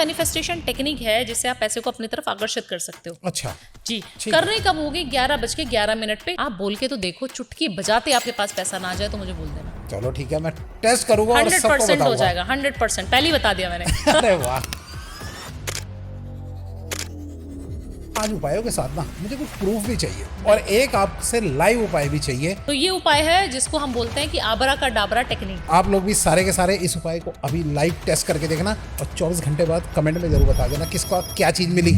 Manifestation technique है जिससे आप पैसे को अपनी तरफ आकर्षित कर सकते हो। अच्छा जी, करने कब होगी? 11:11 पे। आप बोल के तो देखो, चुटकी बजाते आपके पास पैसा ना आ जाए तो मुझे बोल देना। चलो ठीक है, मैं टेस्ट करूंगा और सबको 100% बताऊंगा। हो जाएगा, 100%। पहले ही बता दिया मैंने। अरे वाह। आज उपायों के साथ ना मुझे कुछ प्रूफ भी चाहिए और एक आपसे लाइव उपाय भी चाहिए। तो ये उपाय है जिसको हम बोलते हैं कि आबरा का डाबरा टेक्निक। आप लोग भी सारे के सारे इस उपाय को अभी लाइव टेस्ट करके देखना और 24 घंटे बाद कमेंट में जरूर बता देना किसको क्या चीज मिली।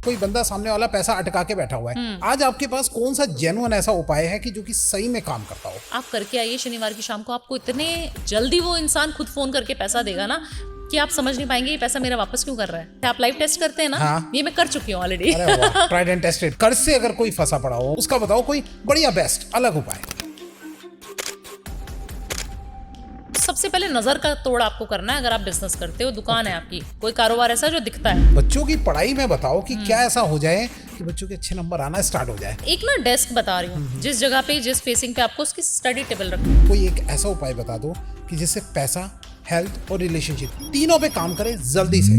कोई बंदा सामने वाला पैसा अटका के बैठा हुआ है, आज आपके पास कौन सा जेन्युइन ऐसा उपाय है कि जो कि सही में काम करता हो? आप करके आइए शनिवार की शाम को। आपको इतने जल्दी वो इंसान खुद फोन करके पैसा देगा ना कि आप समझ नहीं पाएंगे ये पैसा मेरा वापस क्यों कर रहा है। आप लाइव टेस्ट करते हैं ना? हाँ। ये मैं कर चुकी हूँ ऑलरेडी। अरे वाह, ट्राइड एंड टेस्टेड। कर्ज से अगर कोई फंसा पड़ा हो उसका बताओ कोई बढ़िया बेस्ट अलग उपाय। सबसे पहले नजर का तोड़ आपको करना है। अगर आप बिजनेस करते हो, दुकान है आपकी, कोई कारोबार ऐसा जो दिखता है। बच्चों की पढ़ाई में बताओ कि क्या ऐसा हो जाए कि बच्चों के अच्छे नंबर आना स्टार्ट हो जाए। एक ना डेस्क बता रही हूँ, जिस जगह पे, जिस फेसिंग पे आपको उसकी स्टडी टेबल रखनी। कोई एक ऐसा उपाय बता दो कि जिससे पैसा, हेल्थ और रिलेशनशिप तीनों पे काम करे जल्दी से।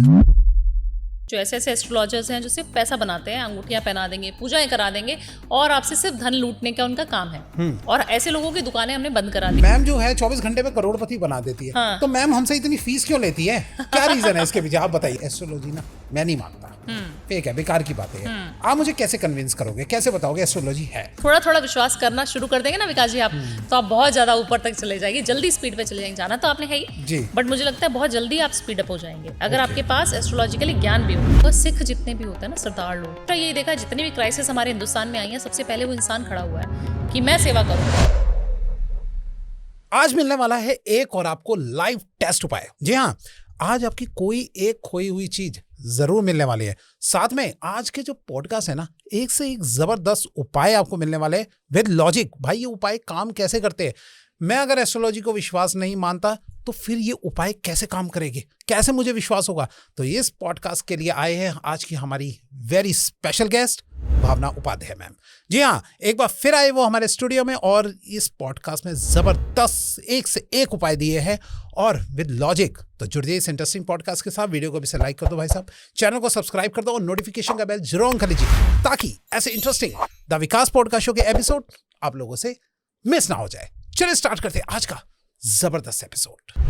जो ऐसे ऐसे एस्ट्रोलॉजर्स हैं जो सिर्फ पैसा बनाते हैं, अंगूठियां पहना देंगे, पूजाएं करा देंगे और आपसे सिर्फ धन लूटने का उनका काम है। और ऐसे लोगों की दुकानें हमने बंद करा दी। मैम जो है 24 घंटे में करोड़पति बना देती है। हाँ। तो मैम हमसे इतनी फीस क्यों लेती है? क्या रीजन है इसके पीछे? आप बताइए। एस्ट्रोलॉजी ना मैं नहीं मानता, फेक है, बेकार की बातें हैं। आप मुझे कैसे कन्विंस करोगे, कैसे बताओगे एस्ट्रोलॉजी है? थोड़ा थोड़ा विश्वास करना शुरू कर देंगे ना विकास जी आप, तो आप बहुत ज्यादा ऊपर तक चले जाएंगे, जल्दी स्पीड पे चले जाएंगे। जाना तो आपने है ही जी। बट मुझे लगता है बहुत जल्दी आप स्पीड अप हो जाएंगे अगर आपके पास एस्ट्रोलॉजिकली ज्ञान भी हो। और सिख जितने भी होते हैं ना, सरदार लोग, तो ये देखा जितनी भी क्राइसिस हमारे हिंदुस्तान में आई है, सबसे पहले वो इंसान खड़ा हुआ है कि मैं सेवा करूँ। आज मिलने वाला है एक और आपको लाइव टेस्ट उपाय। जी हाँ, आज आपकी कोई एक खोई हुई चीज जरूर मिलने वाली है। साथ में आज के जो पॉडकास्ट है ना, एक से एक जबरदस्त उपाय आपको मिलने वाले हैं विद लॉजिक। भाई ये उपाय काम कैसे करते हैं? मैं अगर एस्ट्रोलॉजी को विश्वास नहीं मानता तो फिर ये उपाय कैसे काम करेंगे, कैसे मुझे विश्वास होगा? तो इस पॉडकास्ट के लिए आए हैं आज की हमारी वेरी स्पेशल गेस्ट भावना उपाध्याय मैम। जी हाँ, एक बार फिर आए वो हमारे स्टूडियो में और इस पॉडकास्ट में जबरदस्त एक से एक उपाय दिए हैं और विद लॉजिक। तो जुड़ जाइए इस इंटरेस्टिंग पॉडकास्ट के साथ। वीडियो को भी से लाइक कर दो भाई साहब, चैनल को सब्सक्राइब कर दो और नोटिफिकेशन का बेल जरूर ऑन कर लीजिए ताकि ऐसे interesting the Vikas podcast show के एपिसोड आप लोगों से मिस ना हो जाए। चलिए स्टार्ट करते हैं आज का जबरदस्त एपिसोड।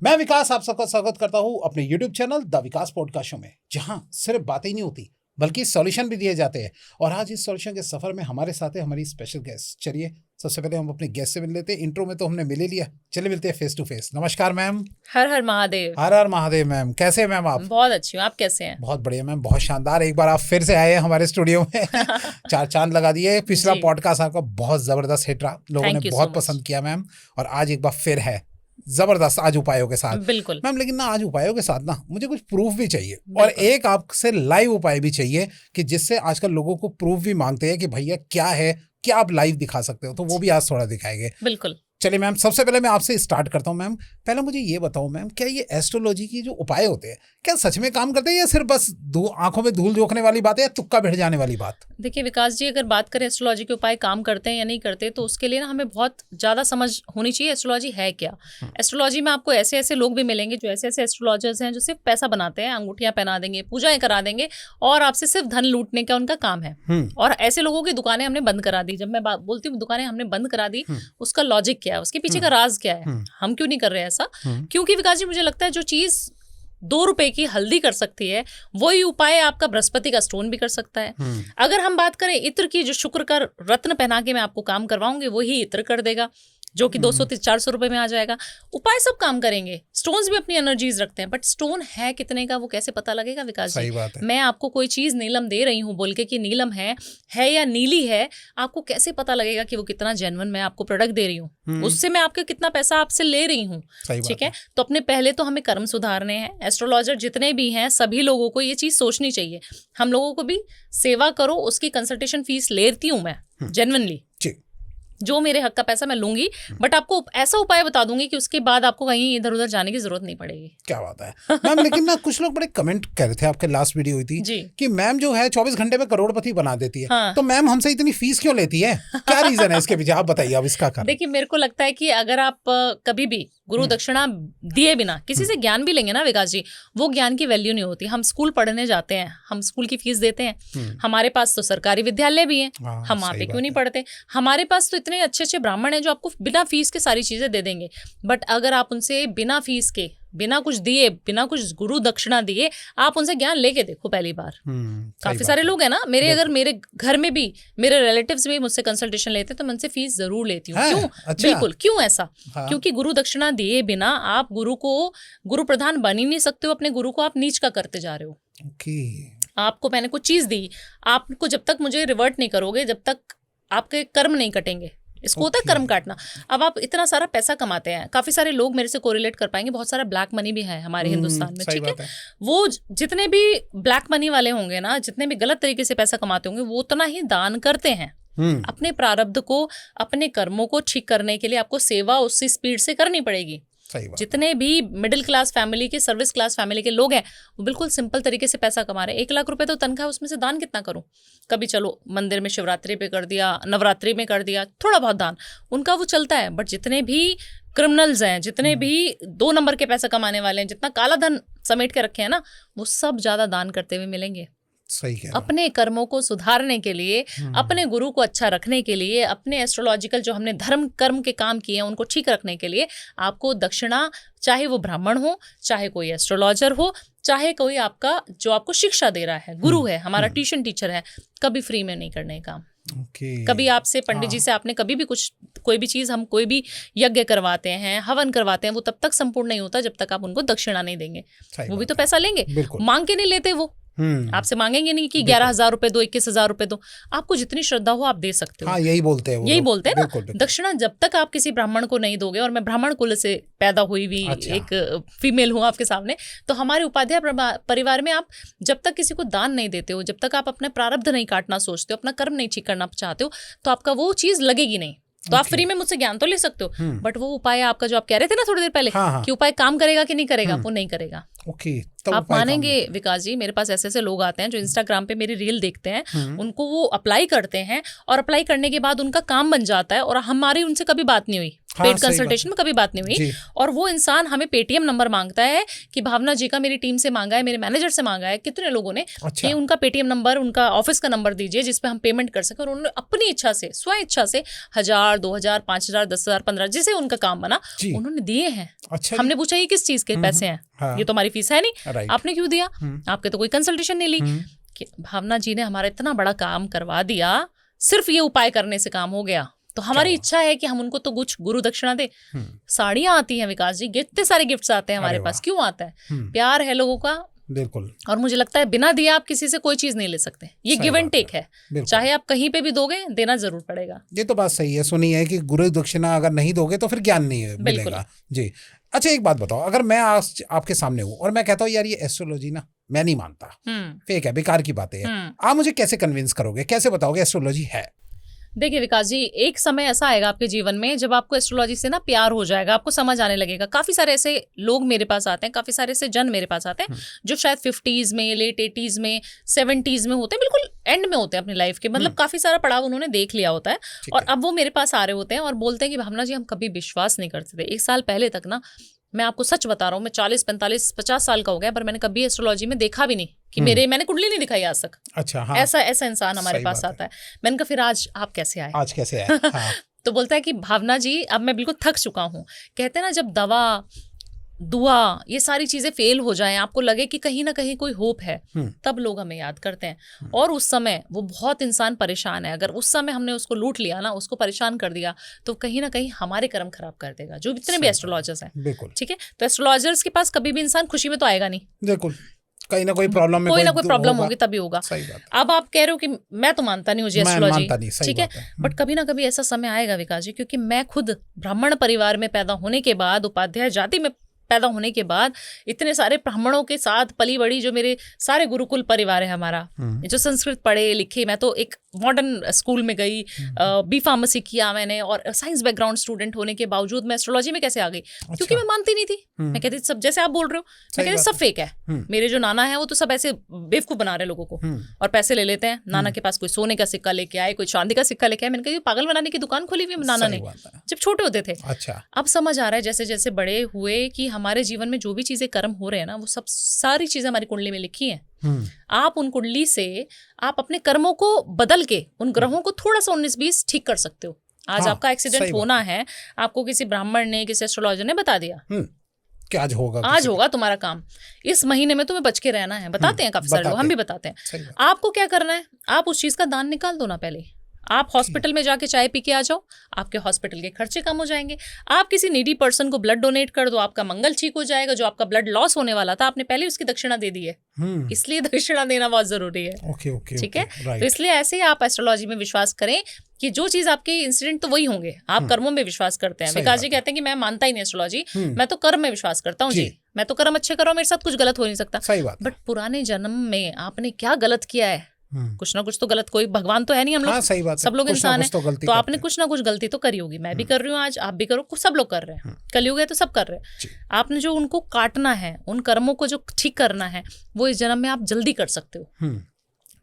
मैं विकास आप सबका स्वागत करता हूं अपने YouTube channel the Vikas podcast show में, जहां सिर्फ बातें ही नहीं होती बल्कि सॉल्यूशन भी दिए जाते हैं। और आज इस सॉल्यूशन के सफर में हमारे साथ है हमारी स्पेशल गेस्ट। चलिए सबसे पहले हम अपने गेस्ट से मिल लेते हैं। इंट्रो में तो हमने मिल ही लिया, चलिए मिलते हैं फेस टू फेस। नमस्कार मैम। हर हर महादेव। हर हर महादेव मैम। कैसे हैं मैम आप? बहुत अच्छी हूँ, आप कैसे हैं? बहुत बढ़िया मैम, बहुत शानदार। एक बार आप फिर से आए हैं हमारे स्टूडियो में। चार चांद लगा दिए। पिछला पॉडकास्ट आपका बहुत जबरदस्त हिट रहा, लोगों ने बहुत पसंद किया मैम। और आज एक बार फिर है जबरदस्त आज उपायों के साथ। बिल्कुल मैम, लेकिन ना आज उपायों के साथ ना मुझे कुछ प्रूफ भी चाहिए और एक आपसे लाइव उपाय भी चाहिए कि जिससे आजकल लोगों को प्रूफ भी मांगते हैं कि भैया क्या है, क्या आप लाइव दिखा सकते हो, तो वो भी आज थोड़ा दिखाएंगे। बिल्कुल। चलिए मैम, सबसे पहले मैं आपसे स्टार्ट करता हूँ। मैम पहले मुझे ये बताओ मैम, क्या ये एस्ट्रोलॉजी की जो उपाय होते हैं क्या सच में काम करते हैं या सिर्फ बस आंखों में धूल झोंकने वाली बात है या तुक्का भिड़ जाने वाली बात? देखिए विकास जी, अगर बात करें एस्ट्रोलॉजी के उपाय काम करते हैं या नहीं करते, तो उसके लिए ना हमें बहुत ज़्यादा समझ होनी चाहिए एस्ट्रोलॉजी है क्या। एस्ट्रोलॉजी में आपको ऐसे ऐसे लोग भी मिलेंगे जो ऐसे ऐसे एस्ट्रोलॉजर्स हैं जो सिर्फ पैसा बनाते हैं, अंगूठियां पहना देंगे, पूजाएं करा देंगे और आपसे सिर्फ धन लूटने का उनका काम है। और ऐसे लोगों की दुकानें हमने बंद करा दी। जब मैं बोलती हूँ दुकानें हमने बंद करा दी, उसका लॉजिक क्या है, उसके पीछे का राज क्या है, हम क्यों नहीं कर रहे ऐसा? क्योंकि विकास जी मुझे लगता है जो चीज 2 रुपए की हल्दी कर सकती है, वही उपाय आपका बृहस्पति का स्टोन भी कर सकता है। अगर हम बात करें इत्र की, जो शुक्र का रत्न पहना के मैं आपको काम करवाऊंगी, वही इत्र कर देगा, जो कि 200-400 रुपए में आ जाएगा। उपाय सब काम करेंगे, स्टोन्स भी अपनी एनर्जीज रखते हैं, बट स्टोन है कितने का वो कैसे पता लगेगा विकास जी? मैं आपको कोई चीज नीलम दे रही हूँ बोल के कि नीलम है या नीली है, आपको कैसे पता लगेगा कि वो कितना जेन्युइन मैं आपको प्रोडक्ट दे रही हूँ? उससे मैं आपके कितना पैसा आपसे ले रही हूँ, ठीक है? तो अपने पहले तो हमें कर्म सुधारने हैं। एस्ट्रोलॉजर जितने भी हैं सभी लोगों को ये चीज सोचनी चाहिए, हम लोगों को भी सेवा करो, उसकी कंसल्टेशन फीस लेती हूँ मैं जेन्युइनली। जो मेरे हक का पैसा मैं लूंगी, बट आपको ऐसा उपाय बता दूंगी कि उसके बाद आपको कहीं इधर उधर जाने की जरूरत नहीं पड़ेगी। क्या बात है मैम। लेकिन ना कुछ लोग बड़े कमेंट कर रहे थे, आपके लास्ट वीडियो हुई थी जी। कि मैम जो है 24 घंटे में करोड़पति बना देती है। हाँ। तो मैम हमसे इतनी फीस क्यों लेती है, क्या रीजन है इसके पीछे, आप बताइए अब इसका कारण। देखिए, मेरे को लगता है कि अगर आप कभी भी गुरु दक्षिणा दिए बिना किसी से ज्ञान भी लेंगे ना विकास जी, वो ज्ञान की वैल्यू नहीं होती। हम स्कूल पढ़ने जाते हैं, हम स्कूल की फीस देते हैं, हमारे पास तो सरकारी विद्यालय भी है, हम वहाँ पे क्यों नहीं पढ़ते? हमारे पास तो इतने अच्छे अच्छे ब्राह्मण हैं जो आपको बिना फीस के सारी चीजें दे देंगे। बट अगर आप उनसे बिना फीस के, बिना कुछ दिए, बिना कुछ गुरु दक्षिणा दिए आप उनसे ज्ञान लेके देखो पहली बार। काफी सारे लोग हैं ना मेरे, अगर मेरे घर में भी मेरे रिलेटिव्स भी मुझसे कंसल्टेशन लेते हैं तो मैं उनसे फीस जरूर लेती हूँ। क्यों? अच्छा। बिल्कुल, क्यों ऐसा? हाँ। क्योंकि गुरु दक्षिणा दिए बिना आप गुरु प्रधान बन ही नहीं सकते हो। अपने गुरु को आप नीच का करते जा रहे हो। आपको मैंने कुछ चीज दी, आपको जब तक मुझे रिवर्ट नहीं करोगे, जब तक आपके कर्म नहीं कटेंगे, इसको होता है कर्म काटना। अब आप इतना सारा पैसा कमाते हैं, काफी सारे लोग मेरे से कोरिलेट कर पाएंगे, बहुत सारा ब्लैक मनी भी है हमारे हिंदुस्तान में, ठीक है? वो जितने भी ब्लैक मनी वाले होंगे ना, जितने भी गलत तरीके से पैसा कमाते होंगे, वो उतना ही दान करते हैं। अपने प्रारब्ध को, अपने कर्मों को ठीक करने के लिए आपको सेवा उसी स्पीड से करनी पड़ेगी। जितने भी मिडिल क्लास फैमिली के, सर्विस क्लास फैमिली के लोग हैं, वो बिल्कुल सिंपल तरीके से पैसा कमा रहे हैं। 1 लाख रुपए तो तनख्वाह, उसमें से दान कितना करूं? कभी चलो मंदिर में शिवरात्रि पे कर दिया, नवरात्रि में कर दिया, थोड़ा बहुत दान, उनका वो चलता है। बट जितने भी क्रिमिनल्स हैं, जितने भी 2 नंबर के पैसा कमाने वाले हैं, जितना काला धन समेट के रखे हैं ना, वो सब ज्यादा दान करते हुए मिलेंगे। सही है। अपने कर्मों को सुधारने के लिए, अपने गुरु को अच्छा रखने के लिए, अपने एस्ट्रोलॉजिकल जो हमने धर्म कर्म के काम किए हैं उनको ठीक रखने के लिए आपको दक्षिणा, चाहे वो ब्राह्मण हो, चाहे कोई एस्ट्रोलॉजर हो, चाहे कोई आपका जो आपको शिक्षा दे रहा है, गुरु है, हमारा ट्यूशन टीचर है, कभी फ्री में नहीं करने का। कभी आपसे पंडित जी से आपने कभी भी कुछ, कोई भी चीज, हम कोई भी यज्ञ करवाते हैं, हवन करवाते हैं, वो तब तक संपूर्ण नहीं होता जब तक आप उनको दक्षिणा नहीं देंगे। वो भी तो पैसा लेंगे, मांग के नहीं लेते, वो आपसे मांगेंगे नहीं कि 11,000 रुपए दो, 21,000 रुपए दो। आपको जितनी श्रद्धा हो आप दे सकते हो। हाँ, यही बोलते हैं, यही बोलते हैं ना। दक्षिणा जब तक आप किसी ब्राह्मण को नहीं दोगे, और मैं ब्राह्मण कुल से पैदा हुई हुई एक फीमेल हूँ आपके सामने, तो हमारे उपाध्याय परिवार में आप जब तक किसी को दान नहीं देते हो, जब तक आप अपने प्रारब्ध नहीं काटना सोचते हो, अपना कर्म नहीं ठीक करना चाहते हो, तो आपका वो चीज लगेगी नहीं। तो आप फ्री में मुझसे ज्ञान तो ले सकते हो, बट वो उपाय आपका जो आप कह रहे थे ना थोड़ी देर पहले, कि उपाय काम करेगा कि नहीं करेगा, वो नहीं करेगा। आप मानेंगे विकास जी, मेरे पास ऐसे ऐसे लोग आते हैं जो इंस्टाग्राम पे मेरी रील देखते हैं, उनको वो अप्लाई करते हैं, और अप्लाई करने के बाद उनका काम बन जाता है, और हमारी उनसे कभी बात नहीं हुई, पेड कंसल्टेशन में कभी बात नहीं हुई, और वो इंसान हमें पेटीएम नंबर मांगता है कि भावना जी का मेरी टीम से मांगा है, मेरे मैनेजर से मांगा है, कितने लोगों ने, कि उनका पेटीएम नंबर, उनका ऑफिस का नंबर दीजिए जिसपे हम पेमेंट कर सके। और उन्होंने अपनी इच्छा से, स्व इच्छा से 1,000, 2,000, 5,000, 10,000, 15, जिसे उनका काम बना उन्होंने दिए हैं। हमने पूछा ये किस चीज के पैसे हैं? ये तो हमारी फीस है नहीं, आपने क्यों दिया? आपके तो कोई कंसल्टेशन नहीं ली। भावना जी ने हमारा इतना बड़ा काम करवा दिया, सिर्फ ये उपाय करने से काम हो गया। तो हमारी इच्छा है कि हम उनको तो कुछ गुरु दक्षिणा दे। साड़ियां आती हैं विकास जी, कितने सारे गिफ्ट्स आते हैं हमारे पास। क्यों आता है? प्यार है लोगों का। बिल्कुल। और मुझे लगता है बिना दिए आप किसी से कोई चीज नहीं ले सकते। ये गिव एंड टेक है, चाहे आप कहीं पे भी दोगे, देना जरूर पड़ेगा। ये तो बात सही है, सुनी है कि गुरु दक्षिणा अगर नहीं दोगे तो फिर ज्ञान नहीं मिलेगा जी। अच्छा, एक बात बताओ, अगर मैं आज आपके सामने हूँ और मैं कहता हूँ यार ये एस्ट्रोलॉजी ना मैं नहीं मानता, फेक है, बेकार की बातें हैं, आप मुझे कैसे कन्विंस करोगे, कैसे बताओगे एस्ट्रोलॉजी है? देखिए विकास जी, एक समय ऐसा आएगा आपके जीवन में जब आपको एस्ट्रोलॉजी से ना प्यार हो जाएगा, आपको समझ आने लगेगा। काफी सारे ऐसे लोग मेरे पास आते हैं, काफी सारे ऐसे जन मेरे पास आते हैं जो शायद 50s में, लेट 80s में, 70s में होते हैं, बिल्कुल एंड में होते हैं अपनी लाइफ के, मतलब काफी सारा पड़ाव उन्होंने देख लिया होता है, और अब वो मेरे पास आ रहे होते हैं और बोलते हैं कि भावना जी हम कभी विश्वास नहीं करते थे। 1 साल पहले तक ना, मैं आपको सच बता रहा हूँ, मैं 40, 45, 50 साल का हो गया, पर मैंने कभी एस्ट्रोलॉजी में देखा भी नहीं कि मैंने कुंडली नहीं दिखाई आज तक। अच्छा, हाँ। ऐसा इंसान हमारे पास आता है। मैंने कहा फिर आज आप कैसे आए? आज कैसे आए? हाँ। तो बोलता है कि भावना जी अब मैं बिल्कुल थक चुका हूँ। कहते हैं ना, जब दवा, दुआ, ये सारी चीजें फेल हो जाएं, आपको लगे कि कहीं ना कहीं कोई होप है, तब लोग हमें याद करते हैं। और उस समय वो बहुत इंसान परेशान है, अगर उस समय हमने उसको लूट लिया ना, उसको परेशान कर दिया, तो कहीं ना कहीं हमारे कर्म खराब कर देगा, जो जितने भी एस्ट्रोलॉजर्स हैं। ठीक है, तो एस्ट्रोलॉजर्स के पास कभी भी इंसान खुशी में तो आएगा नहीं, बिल्कुल, कहीं ना कोई प्रॉब्लम में, कोई ना कोई प्रॉब्लम होगी तभी होगा। अब आप कह रहे हो कि मैं तो मानता नहीं हूँ जी एस्ट्रोलॉजी, ठीक है, बट कभी ना कभी ऐसा समय आएगा विकास जी, क्योंकि मैं खुद ब्राह्मण परिवार में पैदा होने के बाद, उपाध्याय जाति में पैदा होने के बाद इतने सारे ब्राह्मणों के साथ पली बड़ी, जो मेरे सारे गुरुकुल परिवार है हमारा, जो संस्कृत पढ़े लिखे, मैं तो एक मॉडर्न स्कूल में गई, बी फार्मेसी किया मैंने, और साइंस बैकग्राउंड स्टूडेंट होने के बावजूद मैं एस्ट्रोलॉजी में कैसे आ गई? क्योंकि मैं मानती नहीं थी। मैं कहती सब, जैसे आप बोल रहे हो, मैं कहती सब फेक है। मेरे जो नाना है वो तो सब ऐसे बेवकूफ बना रहे लोगों को और पैसे ले लेते हैं। नाना के पास कोई सोने का सिक्का लेके आए, कोई चांदी का सिक्का लेके आए। मैंने कहा पागल बनाने की दुकान खोली हुई है नाना ने, जब छोटे होते थे। अच्छा, अब समझ आ रहा है जैसे जैसे बड़े हुए कि हमारे जीवन में जो भी चीजें कर्म हो रहे हैं ना, वो सब सारी चीजें हमारी कुंडली में लिखी हैं। आप उन कुंडली से आप अपने कर्मों को बदल के उन ग्रहों को थोड़ा सा 19-20 ठीक कर सकते हो। आज आपका एक्सीडेंट होना है, आपको किसी ब्राह्मण ने, किसी एस्ट्रोलॉजर ने बता दिया कि आज होगा तुम्हारा काम, इस महीने में तुम्हें बच के रहना है। बताते हैं काफी सारे लोग, हम भी बताते हैं। आपको क्या करना है, आप उस चीज का दान निकाल दो ना पहले। आप हॉस्पिटल में जाके चाय पी के आ जाओ, आपके हॉस्पिटल के खर्चे कम हो जाएंगे। आप किसी नीडी पर्सन को ब्लड डोनेट कर दो, आपका मंगल ठीक हो जाएगा। जो आपका ब्लड लॉस होने वाला था, आपने पहले उसकी दक्षिणा दे दी है, इसलिए दक्षिणा देना बहुत जरूरी है। ठीक है, तो इसलिए ऐसे ही आप एस्ट्रोलॉजी में विश्वास करें कि जो चीज आपके इंसिडेंट तो वही होंगे। आप कर्मों में विश्वास करते हैं। विकास जी कहते हैं कि मैं मानता ही नहीं एस्ट्रोलॉजी, मैं तो कर्म में विश्वास करता हूँ जी। मैं तो कर्म अच्छे करो, मेरे साथ कुछ गलत हो नहीं सकता। बट पुराने जन्म में आपने क्या गलत किया है? कुछ ना कुछ तो गलत, कोई भगवान तो है नहीं, हम लोग सही बात, सब लोग इंसान है, तो आपने कुछ ना कुछ गलती तो करी होगी। मैं भी कर रही हूँ आज, आप भी करो, सब लोग कर रहे हैं। कलयुग है तो सब कर रहे हैं। आपने जो उनको काटना है, उन कर्मों को जो ठीक करना है, वो इस जन्म में आप जल्दी कर सकते हो।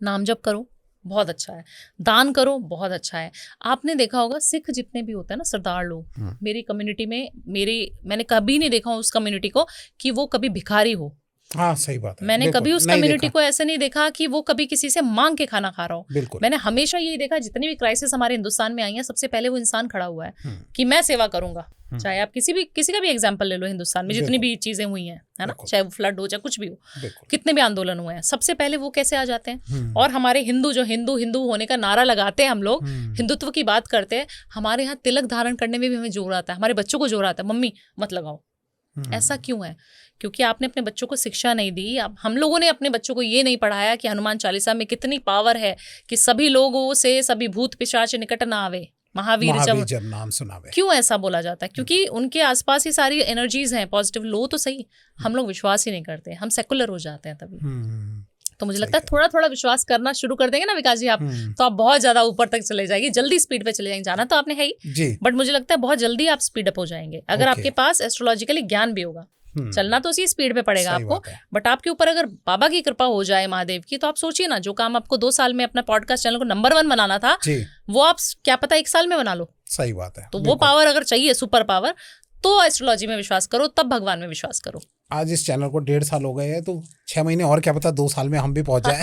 नाम जप करो, बहुत अच्छा है। दान करो, बहुत अच्छा है। आपने देखा होगा सिख जितने भी होते हैं ना, सरदार लोग, मेरी कम्युनिटी में, मैंने कभी नहीं देखा उस कम्युनिटी को कि वो कभी भिखारी हो। हाँ, सही बात है। मैंने कभी उस कम्युनिटी को ऐसे नहीं देखा कि वो कभी किसी से मांग के खाना खा रहा हो। मैंने हमेशा यही देखा, जितनी भी क्राइसिस हमारे हिंदुस्तान में आई है, सबसे पहले वो इंसान खड़ा हुआ है कि मैं सेवा करूंगा। चाहे आप किसी का भी एग्जाम्पल ले लो, हिंदुस्तान में जितनी भी चीजें हुई हैं, है ना, चाहे वो फ्लड हो, चाहे कुछ भी हो, कितने भी आंदोलन हुए हैं, सबसे पहले वो कैसे आ जाते हैं। और हमारे हिंदू होने का नारा लगाते हैं हम लोग, हिंदुत्व की बात करते हैं, हमारे यहाँ तिलक धारण करने में भी हमें जोर आता है, हमारे बच्चों को जोर आता है, मम्मी मत लगाओ। ऐसा क्यों है? क्योंकि आपने अपने बच्चों को शिक्षा नहीं दी। अब हम लोगों ने अपने बच्चों को ये नहीं पढ़ाया कि हनुमान चालीसा में कितनी पावर है कि सभी लोगों से सभी भूत पिशाच निकट ना आवे, महावीर जब नाम सुनावे। क्यों ऐसा बोला जाता है? क्योंकि उनके आसपास ही सारी एनर्जीज हैं, पॉजिटिव। लो तो सही, हम लोग विश्वास ही नहीं करते, हम सेकुलर हो जाते हैं तभी। तो मुझे लगता है थोड़ा थोड़ा विश्वास करना शुरू कर देंगे ना विकास जी आप, तो आप बहुत ज्यादा ऊपर तक चले जाएगी, जल्दी स्पीड पे चले जाएंगे। जाना तो आपने है ही, बट मुझे लगता है बहुत जल्दी आप स्पीड अप हो जाएंगे अगर आपके पास एस्ट्रोलॉजिकली ज्ञान भी होगा। चलना तो उसी स्पीड पे पड़ेगा आपको, बट आपके ऊपर अगर बाबा की कृपा हो जाए, महादेव की, तो आप सोचिए ना, जो काम आपको 2 साल में अपना पॉडकास्ट चैनल को नंबर 1 बनाना था, वो आप क्या पता 1 साल में बना लो। सही बात है। तो वो पावर अगर चाहिए, सुपर पावर, तो एस्ट्रोलॉजी में विश्वास करो, तब भगवान में विश्वास करो। आज इस चैनल को 1.5 साल हो गए हैं, तो 6 महीने और क्या पता 2 साल में हम भी पहुंच जाए।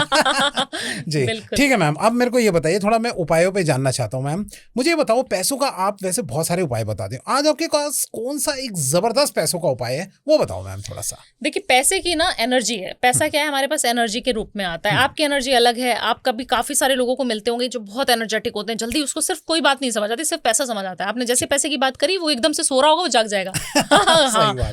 जी ठीक है मैम। अब मेरे को ये बताइए, थोड़ा मैं उपायों पे जानना चाहता हूँ मैम। मुझे ये बताओ, पैसों का आप वैसे बहुत सारे उपाय बता दें, आज आपके पास कौन सा एक जबरदस्त पैसों का उपाय है, वो बताओ मैम थोड़ा सा। देखिए, पैसे की ना एनर्जी है। पैसा क्या है, हमारे पास एनर्जी के रूप में आता है। आपकी एनर्जी अलग है। आप कभी काफी सारे लोगों को मिलते होंगे जो बहुत एनर्जेटिक होते हैं, जल्दी उसको सिर्फ कोई बात नहीं समझ आती, सिर्फ पैसा समझ आता है। आपने जैसे पैसे की बात करी, वो एकदम से सो रहा होगा, वो जाग जाएगा।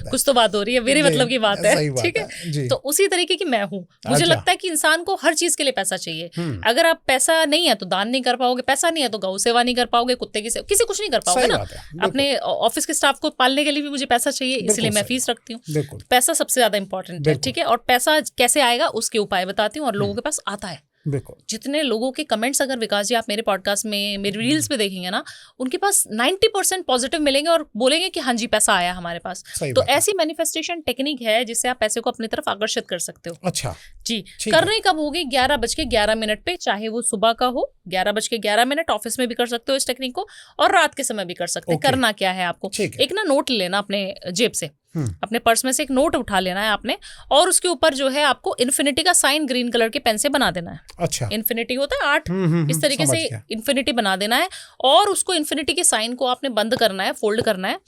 कुछ तो बात हो रही है, मेरे मतलब की बात है, ठीक है। तो उसी तरीके की मैं हूँ। मुझे लगता है कि इंसान को हर चीज के लिए पैसा चाहिए। अगर आप पैसा नहीं है तो दान नहीं कर पाओगे, पैसा नहीं है तो गौ सेवा नहीं कर पाओगे, कुत्ते की किसी कुछ नहीं कर पाओगे ना। अपने ऑफिस के स्टाफ को पालने के लिए भी मुझे पैसा चाहिए, इसलिए मैं फीस रखती हूँ। पैसा सबसे ज्यादा इंपॉर्टेंट है, ठीक है। और पैसा कैसे आएगा उसके उपाय बताती हूँ, और लोगों के पास आता है। जितने लोगों के कमेंट्स अगर विकास जी आप मेरे पॉडकास्ट में, मेरी रील्स पे देखेंगे ना, उनके पास 90% पॉजिटिव मिलेंगे और बोलेंगे कि हाँ जी पैसा आया हमारे पास। तो ऐसी मैनिफेस्टेशन टेक्निक है जिससे आप पैसे को अपनी तरफ आकर्षित कर सकते हो। अच्छा जी। करनी कब होगी? 11:11 पे, चाहे वो सुबह का हो 11:11, ऑफिस में भी कर सकते हो इस टेक्निक को, और रात के समय भी कर सकते हैं। करना क्या है आपको, एक ना नोट लेना अपने जेब से, अपने पर्स में से एक नोट उठा लेना है आपने, और उसके ऊपर जो है आपको इन्फिनिटी का साइन ग्रीन कलर के पेन से बना देना है। अच्छा, इन्फिनिटी होता है 8, इस तरीके से इन्फिनिटी बना देना है, और उसको इन्फिनिटी के साइन को आपने बंद करना है, फोल्ड करना है।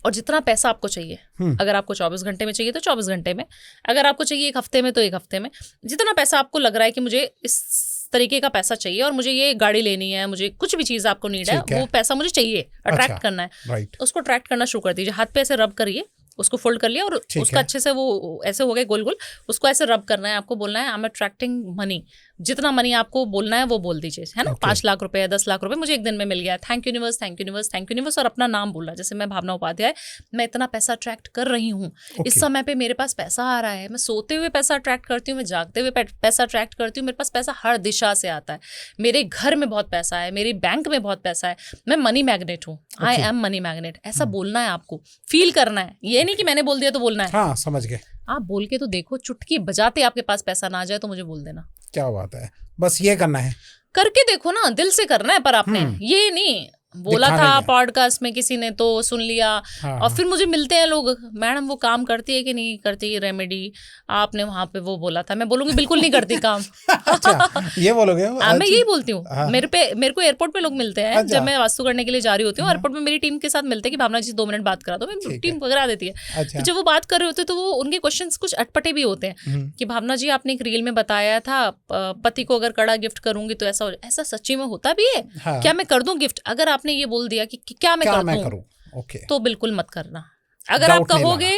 और जितना पैसा आपको चाहिए, अगर आपको 24 घंटे में चाहिए तो 24 घंटे में, अगर आपको चाहिए 1 हफ्ते में तो 1 हफ्ते में, जितना पैसा आपको लग रहा है कि मुझे इस तरीके का पैसा चाहिए और मुझे ये गाड़ी लेनी है, मुझे कुछ भी चीज आपको नीड है, वो पैसा मुझे चाहिए, अट्रैक्ट करना है, उसको अट्रैक्ट करना शुरू कर दीजिए। हाथ पे ऐसे रब करिए, उसको फोल्ड कर लिया और उसका अच्छे से वो ऐसे हो गए गोल गोल, उसको ऐसे रब करना है। आपको बोलना है आई एम अट्रैक्टिंग मनी, जितना मनी आपको बोलना है वो बोल दीजिए, है ना। Okay. 5 लाख रुपए, 10 लाख रुपए मुझे एक दिन में मिल गया, thank universe, thank universe, thank universe, और अपना नाम बोलना। जैसे मैं भावना उपाध्याय, मैं इतना पैसा अट्रैक्ट कर रही हूँ, इस समय पे मेरे पास पैसा आ रहा है। मैं सोते हुए पैसा अट्रैक्ट करती हूँ, मैं जागते हुए पैसा अट्रैक्ट करती हूँ, मेरे पास पैसा हर दिशा से आता है, मेरे घर में बहुत पैसा है, मेरे बैंक में बहुत पैसा है, मैं मनी मैग्नेट हूँ, आई एम मनी मैग्नेट। ऐसा बोलना है आपको, फील करना है, ये नहीं कि मैंने बोल दिया तो बोलना है। हाँ, समझ गए। आप बोल के तो देखो, चुटकी बजाते आपके पास पैसा ना आ जाए तो मुझे बोल देना। क्या बात है, बस ये करना है, करके देखो ना, दिल से करना है। पर आपने ये नहीं बोला था पॉडकास्ट में, किसी ने तो सुन लिया। हाँ, और फिर मुझे मिलते हैं लोग, मैडम वो काम करती है कि नहीं करती रेमेडी, आपने वहां पे वो बोला था। मैं बोलूंगी बिल्कुल नहीं करती काम। अच्छा, ये बोलोगे? मैं यही बोलती हूँ। मेरे को एयरपोर्ट पे लोग मिलते हैं, जब मैं वास्तु करने के लिए जा रही होती हूँ, एयरपोर्ट में मेरी टीम के साथ मिलते हैं कि भावना जी 2 मिनट बात करा दो, मैं टीम करा देती है। तो जब वो बात कर रहे होते हैं तो वो उनके क्वेश्चन कुछ अटपटे भी होते हैं कि भावना जी आपने एक रील में बताया था पति को अगर कड़ा गिफ्ट करूंगी तो ऐसा सच्ची में होता भी है? क्या मैं कर दूं गिफ्ट? अगर आपने ये बोल दिया कि क्या मैं करूं, okay. तो बिल्कुल मत करना। अगर आप कहोगे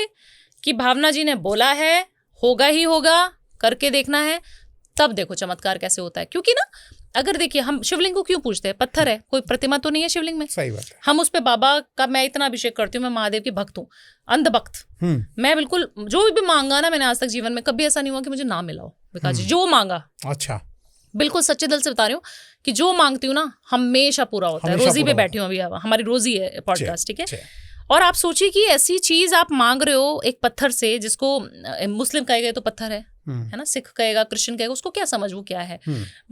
कि भावना जी ने बोला है, होगा ही होगा, करके देखना है, तब देखो चमत्कार कैसे होता है। क्योंकि ना, अगर देखिए, हम शिवलिंग को क्यों पूजते हैं? पत्थर है, कोई प्रतिमा तो नहीं है शिवलिंग में। सही बात है। हम उस पे बाबा का, मैं इतना अभिषेक करती हूँ, मैं महादेव की भक्त हूँ, अंधभक्त। मैं बिल्कुल जो भी मांगा ना, मैंने आज तक जीवन में कभी ऐसा नहीं हुआ कि मुझे ना मिला हो। विकास जी, जो मांगा, अच्छा, बिल्कुल सच्चे दिल से बता रही हूँ कि जो मांगती हूँ ना हमेशा पूरा होता है। रोजी पे बैठी हूँ अभी, हमारी रोजी है पॉडकास्ट, ठीक है। और आप सोचिए कि ऐसी चीज आप मांग रहे हो एक पत्थर से, जिसको मुस्लिम कहेगा तो पत्थर है ना, सिख कहेगा, क्रिश्चियन कहेगा, उसको क्या समझ वो क्या है।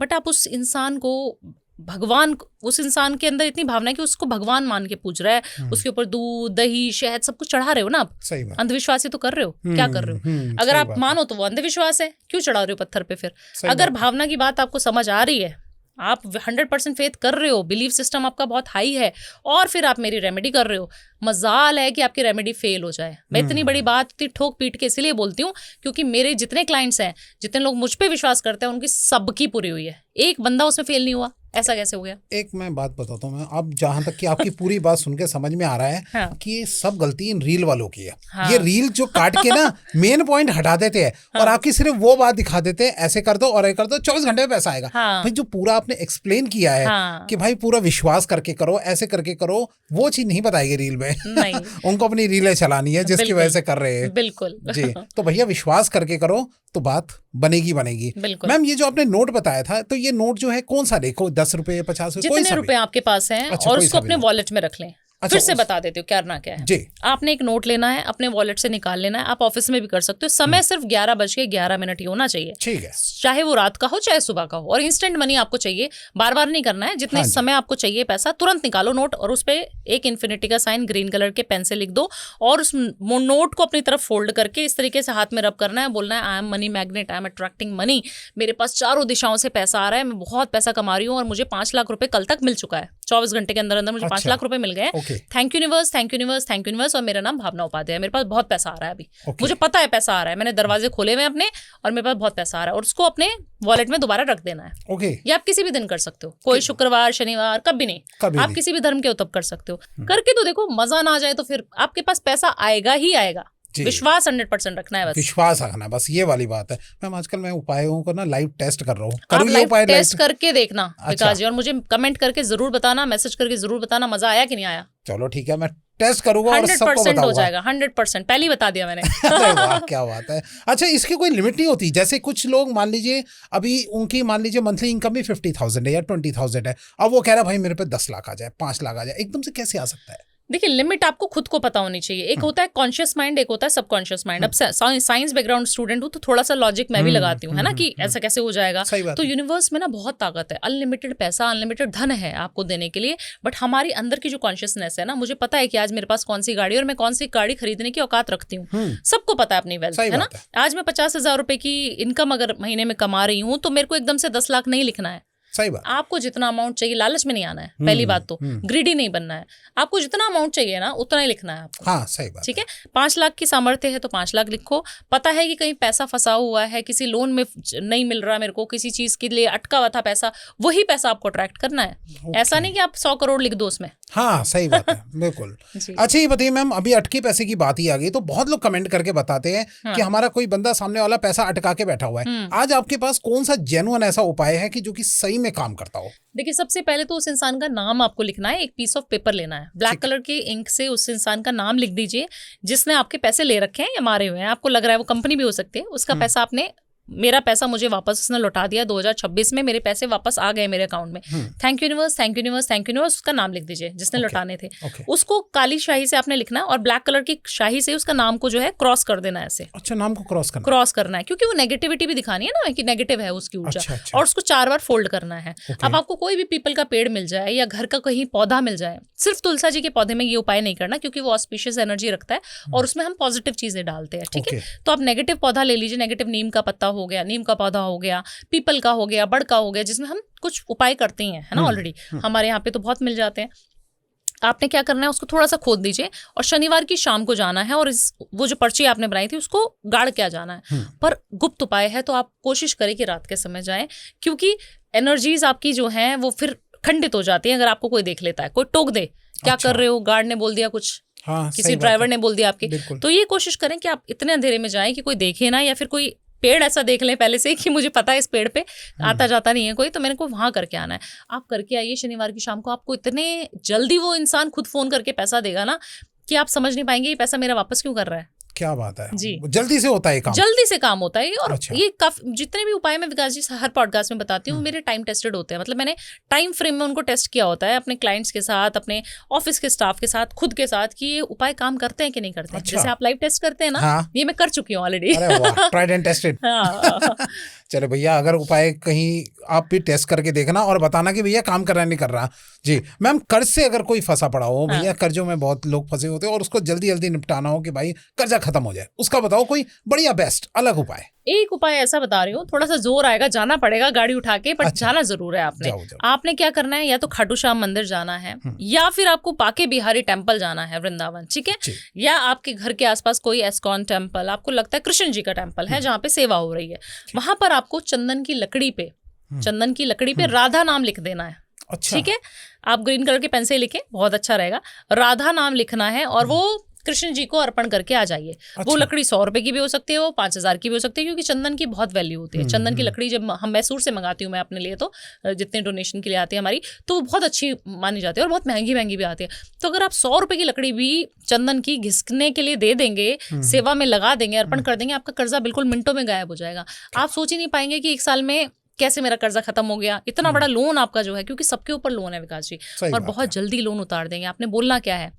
बट आप उस इंसान को भगवान, उस इंसान के अंदर इतनी भावना है कि उसको भगवान मान के पूज रहा है, उसके ऊपर दूध दही शहद सब कुछ चढ़ा रहे हो ना आप। अंधविश्वासी तो कर रहे हो, क्या कर रहे हो? अगर आप मानो तो वो अंधविश्वास है, क्यों चढ़ा रहे हो पत्थर पे फिर? अगर भावना की बात आपको समझ आ रही है, आप 100% फेथ कर रहे हो, बिलीव सिस्टम आपका बहुत हाई है, और फिर आप मेरी रेमेडी कर रहे हो, मजाल है कि आपकी रेमेडी फेल हो जाए। मैं इतनी बड़ी बात इतनी ठोक पीट के इसलिए बोलती हूँ क्योंकि मेरे जितने क्लाइंट्स हैं, जितने लोग मुझ पे विश्वास करते हैं, उनकी सबकी पूरी हुई है, एक बंदा उसमें फेल नहीं हुआ। ऐसा कैसे हो गया? एक मैं बात बताता हूँ, मैं अब जहां तक कि आपकी पूरी बात सुन के समझ में आ रहा है हाँ। कि ये सब गलती इन रील वालों की है। हाँ। ये रील जो काट के ना मेन पॉइंट हटा देते हैं हाँ। और आपकी सिर्फ वो बात दिखा देते हैं, ऐसे कर दो और ये कर दो, 24 घंटे में पैसा आएगा। हाँ। भाई जो पूरा आपने एक्सप्लेन किया है हाँ। कि भाई पूरा विश्वास करके करो, ऐसे करके करो, वो चीज नहीं बताएगी रील में। नहीं। उनको अपनी रीलें चलानी है जिसकी वजह से कर रहे हैं। बिल्कुल जी, तो भैया विश्वास करके करो तो बात बनेगी। मैम, ये जो आपने नोट बताया था, तो ये नोट जो है कौन सा देखो, 10 रुपए, 50 रुपए, जितने रुपए आपके पास हैं, अच्छा, और उसको अपने वॉलेट में रख लें। अच्छा, फिर से बता देती हूँ करना क्या है जी। आपने एक नोट लेना है, अपने वॉलेट से निकाल लेना है। आप ऑफिस में भी कर सकते हो। समय सिर्फ 11:11 ही होना चाहिए, ठीक है, चाहे वो रात का हो चाहे सुबह का हो। और इंस्टेंट मनी आपको चाहिए, बार बार नहीं करना है। जितने समय आपको चाहिए पैसा, तुरंत निकालो नोट और उस पर एक इन्फिनिटी का साइन ग्रीन कलर के पेन से लिख दो, और उस नोट को अपनी तरफ फोल्ड करके इस तरीके से हाथ में रब करना है, बोलना है I am money magnet, I am attracting money. मेरे पास चारों दिशाओं से पैसा आ रहा है, मैं बहुत पैसा कमा रही हूँ और मुझे 5 लाख रुपए कल तक मिल चुका है। 24 घंटे के अंदर अंदर मुझे 5 लाख रुपए मिल गए। Thank universe, thank universe, thank universe. और मेरा नाम भावना उपाध्याय है, मेरे पास बहुत पैसा आ रहा है अभी। मुझे पता है पैसा आ रहा है, मैंने दरवाजे खोले हुए अपने और मेरे पास बहुत पैसा आ रहा है, और उसको अपने वॉलेट में दोबारा रख देना है। ये आप किसी भी दिन कर सकते हो, कोई शुक्रवार शनिवार कभी नहीं, आप किसी भी धर्म के हो तब कर सकते हो। करके तो देखो, मजा ना आ जाए तो फिर आपके पास पैसा आएगा ही आएगा। विश्वास 100% रखना है, बस विश्वास रखना है, बस ये वाली बात है। मैम, आजकल मैं उपायों को ना लाइव टेस्ट कर रहा हूँ, आप लाइव टेस्ट करके देखना विकास जी, और मुझे कमेंट करके जरूर बताना, मैसेज करके जरूर बताना मजा आया कि नहीं आया। चलो ठीक है, मैं टेस्ट करूंगा और सबको बताऊंगा। हो जाएगा 100%, पहले ही बता दिया मैंने। वाह, क्या बात है। अच्छा, इसकी कोई लिमिट नहीं होती? जैसे कुछ लोग मान लीजिए अभी उनकी मान लीजिए मंथली इनकम भी 50,000 है या 20,000 है, अब वो कह रहा है भाई मेरे पे 10 लाख आ जाए, 5 लाख आ जाए, एकदम से कैसे आ सकता है? देखिए, लिमिट आपको खुद को पता होनी चाहिए। एक होता है कॉन्शियस माइंड, एक होता है सबकॉन्शियस माइंड। अब साइंस बैकग्राउंड स्टूडेंट हूँ तो थोड़ा सा लॉजिक मैं भी लगाती हूँ, है ना, कि ऐसा कैसे हो जाएगा। तो यूनिवर्स में ना बहुत ताकत है, अनलिमिटेड पैसा, अनलिमिटेड धन है आपको देने के लिए। बट हमारी अंदर की जो कॉन्शियसनेस है ना, मुझे पता है कि आज मेरे पास कौन सी गाड़ी और मैं कौन सी गाड़ी खरीदने की औकात रखती हूँ। सबको पता है अपनी वेल्थ, है ना। आज मैं 50,000 रुपए की इनकम अगर महीने में कमा रही हूँ तो मेरे को एकदम से 10 लाख नहीं लिखना है। सही बात। आपको जितना अमाउंट चाहिए, लालच में नहीं आना है, पहली बात तो ग्रीडी नहीं बनना है। आपको जितना अमाउंट चाहिए ना उतना ही लिखना है आपको। हाँ सही बात। ठीक है, 5 लाख की सामर्थ्य है तो 5 लाख लिखो। पता है कि कहीं पैसा फंसा हुआ है, किसी लोन में नहीं मिल रहा मेरे को, किसी चीज के लिए अटका हुआ था पैसा, वही पैसा आपको अट्रैक्ट करना है। ऐसा नहीं कि आप 100 करोड़ लिख दो उसमें। हाँ सही बात है, बिल्कुल। अच्छा ये बताइए मैम, अभी अटके पैसे की बात ही आ गई तो बहुत लोग कमेंट करके बताते हैं कि हमारा कोई बंदा सामने वाला पैसा अटका के बैठा हुआ है। आज आपके पास कौन सा जेन्युइन ऐसा उपाय है कि जो कि सही में काम करता हो? देखिए, सबसे पहले तो उस इंसान का नाम आपको लिखना है, एक पीस ऑफ पेपर लेना है, ब्लैक कलर के इंक से उस इंसान का नाम लिख दीजिए जिसने आपके पैसे ले रखे हैं या मारे हुए हैं। आपको लग रहा है वो कंपनी भी हो सकती है, उसका पैसा आपने, मेरा पैसा मुझे वापस उसने लौटा दिया 2026 में, मेरे पैसे वापस आ गए मेरे अकाउंट में, thank you universe, thank you universe, thank you universe. उसका नाम लिख दीजिए जिसने लौटाने थे। उसको काली शाही से आपने लिखना है और ब्लैक कलर की शाही से उसका नाम को जो है क्रॉस कर देना है ऐसे। अच्छा, नाम को क्रॉस करना है क्योंकि वो नेगेटिविटी भी दिखानी है ना कि नेगेटिव है उसकी ऊर्जा। और उसको 4 बार फोल्ड करना है। अब आपको कोई भी पीपल का पेड़ मिल जाए या घर का कहीं पौधा मिल जाए, सिर्फ तुलसा जी के पौधे में ये उपाय नहीं करना क्योंकि वो ऑस्पिशियस एनर्जी रखता है और उसमें हम पॉजिटिव चीजें डालते हैं। ठीक है, तो आप नेगेटिव पौधा ले लीजिए, नेगेटिव नीम का पत्ता हो गया, नीम का पौधा हो गया, पीपल का हो गया, बड़ का हो गया, जिसमें हम कुछ उपाय करते हैं, है ना। ऑलरेडी हमारे यहाँ पे तो बहुत मिल जाते हैं। आपने क्या करना है, उसको थोड़ा सा खोद दीजिए और शनिवार की शाम को जाना है और वो जो पर्ची आपने बनाई थी उसको गाड़ के आ जाना है। पर गुप्त उपाय है तो आप कोशिश करें कि रात के समय जाएं, क्योंकि एनर्जीज आपकी जो हैं वो फिर खंडित हो जाती है अगर आपको कोई देख लेता है, कोई टोक दे, क्या कर रहे हो, गार्ड ने बोल दिया कुछ, किसी ड्राइवर ने बोल दिया आपके। तो ये कोशिश करें कि आप इतने अंधेरे में जाएं कि कोई देखे ना, या फिर कोई पेड़ ऐसा देख लें पहले से कि मुझे पता है इस पेड़ पे आता जाता नहीं है कोई, तो मेरे को वहां करके आना है। आप करके आइए शनिवार की शाम को, आपको इतने जल्दी वो इंसान खुद फोन करके पैसा देगा ना कि आप समझ नहीं पाएंगे ये पैसा मेरा वापस क्यों कर रहा है। क्या बात है जी, जल्दी से होता है काम, जल्दी से काम होता है। और अच्छा। ये काफी जितने भी उपाय मैं विकास जी हर पॉडकास्ट में बताती हूँ मेरे टाइम टेस्टेड होते हैं। मतलब मैंने टाइम फ्रेम में उनको टेस्ट किया होता है अपने क्लाइंट्स के साथ, अपने ऑफिस के स्टाफ के साथ, खुद के साथ, कि ये उपाय काम करते हैं कि नहीं करते हैं। अच्छा। जैसे आप लाइव टेस्ट करते हैं ना, हाँ। ये मैं कर चुकी हूँ ऑलरेडी। Tried and tested. चलो भैया, अगर उपाय कहीं आप भी टेस्ट करके देखना और बताना कि भैया काम कर रहा है नहीं कर रहा। जी मैम, कर्ज से अगर कोई फंसा पड़ा हो, भैया कर्जों में बहुत लोग फंसे होते हैं और उसको जल्दी जल्दी निपटाना हो कि भाई कर्जा खत्म हो जाए, उसका बताओ कोई बढ़िया बेस्ट अलग उपाय। एक उपाय ऐसा बता रही हूँ, थोड़ा सा जोर आएगा, जाना पड़ेगा गाड़ी उठा के, बट जाना जरूर है आपने। जाओ। आपने क्या करना है, या तो खाटू श्याम मंदिर जाना है या फिर आपको बाके बिहारी टेम्पल जाना है वृंदावन, ठीक है, या आपके घर के आसपास कोई एस्कॉन टेम्पल, आपको लगता है कृष्ण जी का टेम्पल है जहाँ पे सेवा हो रही है, वहां पर आपको चंदन की लकड़ी पे राधा नाम लिख देना है। अच्छा। ठीक है, आप ग्रीन कलर के पेन से लिखें, बहुत अच्छा रहेगा। राधा नाम लिखना है और वो कृष्ण जी को अर्पण करके आ जाइए। अच्छा। वो लकड़ी 100 रुपए की भी हो सकती है, वो 5000 की भी हो सकती है, क्योंकि चंदन की बहुत वैल्यू होती है। चंदन की लकड़ी जब हम मैसूर से मंगाती हूँ मैं अपने लिए, तो जितने डोनेशन के लिए आती है हमारी, तो वो बहुत अच्छी मानी जाती है और बहुत महंगी भी आती है। तो अगर आप 100 रुपए की लकड़ी भी चंदन की घिसने के लिए दे देंगे, सेवा में लगा देंगे, अर्पण कर देंगे, आपका कर्जा बिल्कुल मिनटों में गायब हो जाएगा। आप सोच ही नहीं पाएंगे कि 1 साल में कैसे मेरा कर्जा खत्म हो गया। इतना बड़ा लोन आपका जो है, क्योंकि सबके ऊपर लोन है विकास जी, और बहुत जल्दी लोन उतार देंगे। आपने बोलना क्या है,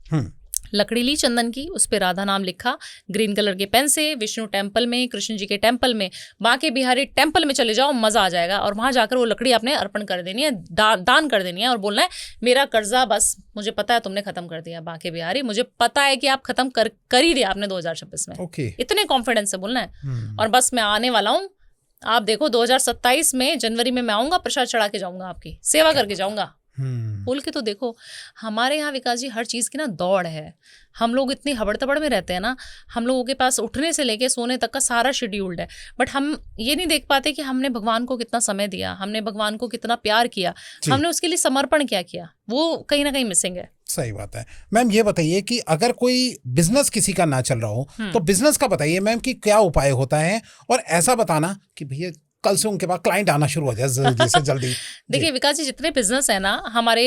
लकड़ी ली चंदन की, उस पे राधा नाम लिखा ग्रीन कलर के पेन से, विष्णु टेम्पल में, कृष्ण जी के टेम्पल में, बाके बिहारी टेम्पल में चले जाओ, मजा आ जाएगा। और वहां जाकर वो लकड़ी आपने अर्पण कर देनी है, दान कर देनी है और बोलना है मेरा कर्जा बस मुझे पता है तुमने खत्म कर दिया बाके बिहारी, मुझे पता है कि आप खत्म कर ही दिया आपने 2026 में। इतने कॉन्फिडेंस से बोलना है। और बस मैं आने वाला हूँ, आप देखो 2027 में जनवरी में मैं आऊंगा, प्रसाद चढ़ा के जाऊंगा, आपकी सेवा करके जाऊंगा। बोल के तो देखो। हमारे यहाँ विकास जी हर चीज की ना दौड़ है। हम लोग इतनी हबड़ तबड़ में रहते हैं ना, हम लोगों के पास उठने से लेके सोने तक का सारा शेड्यूल्ड है, बट हम ये नहीं देख पाते कि हमने भगवान को कितना समय दिया, हमने भगवान को कितना प्यार किया, हमने उसके लिए समर्पण क्या किया, वो कहीं ना कहीं मिसिंग है। सही बात है। मैम ये बताइए कि अगर कोई बिजनेस किसी का ना चल रहा हो तो बिजनेस का बताइए मैम कि क्या उपाय होता है, और ऐसा बताना कि भैया कल से उनके पास क्लाइंट आना शुरू हो जाए जल्दी से जल्दी। देखिए विकास जी, जितने बिजनेस है ना हमारे,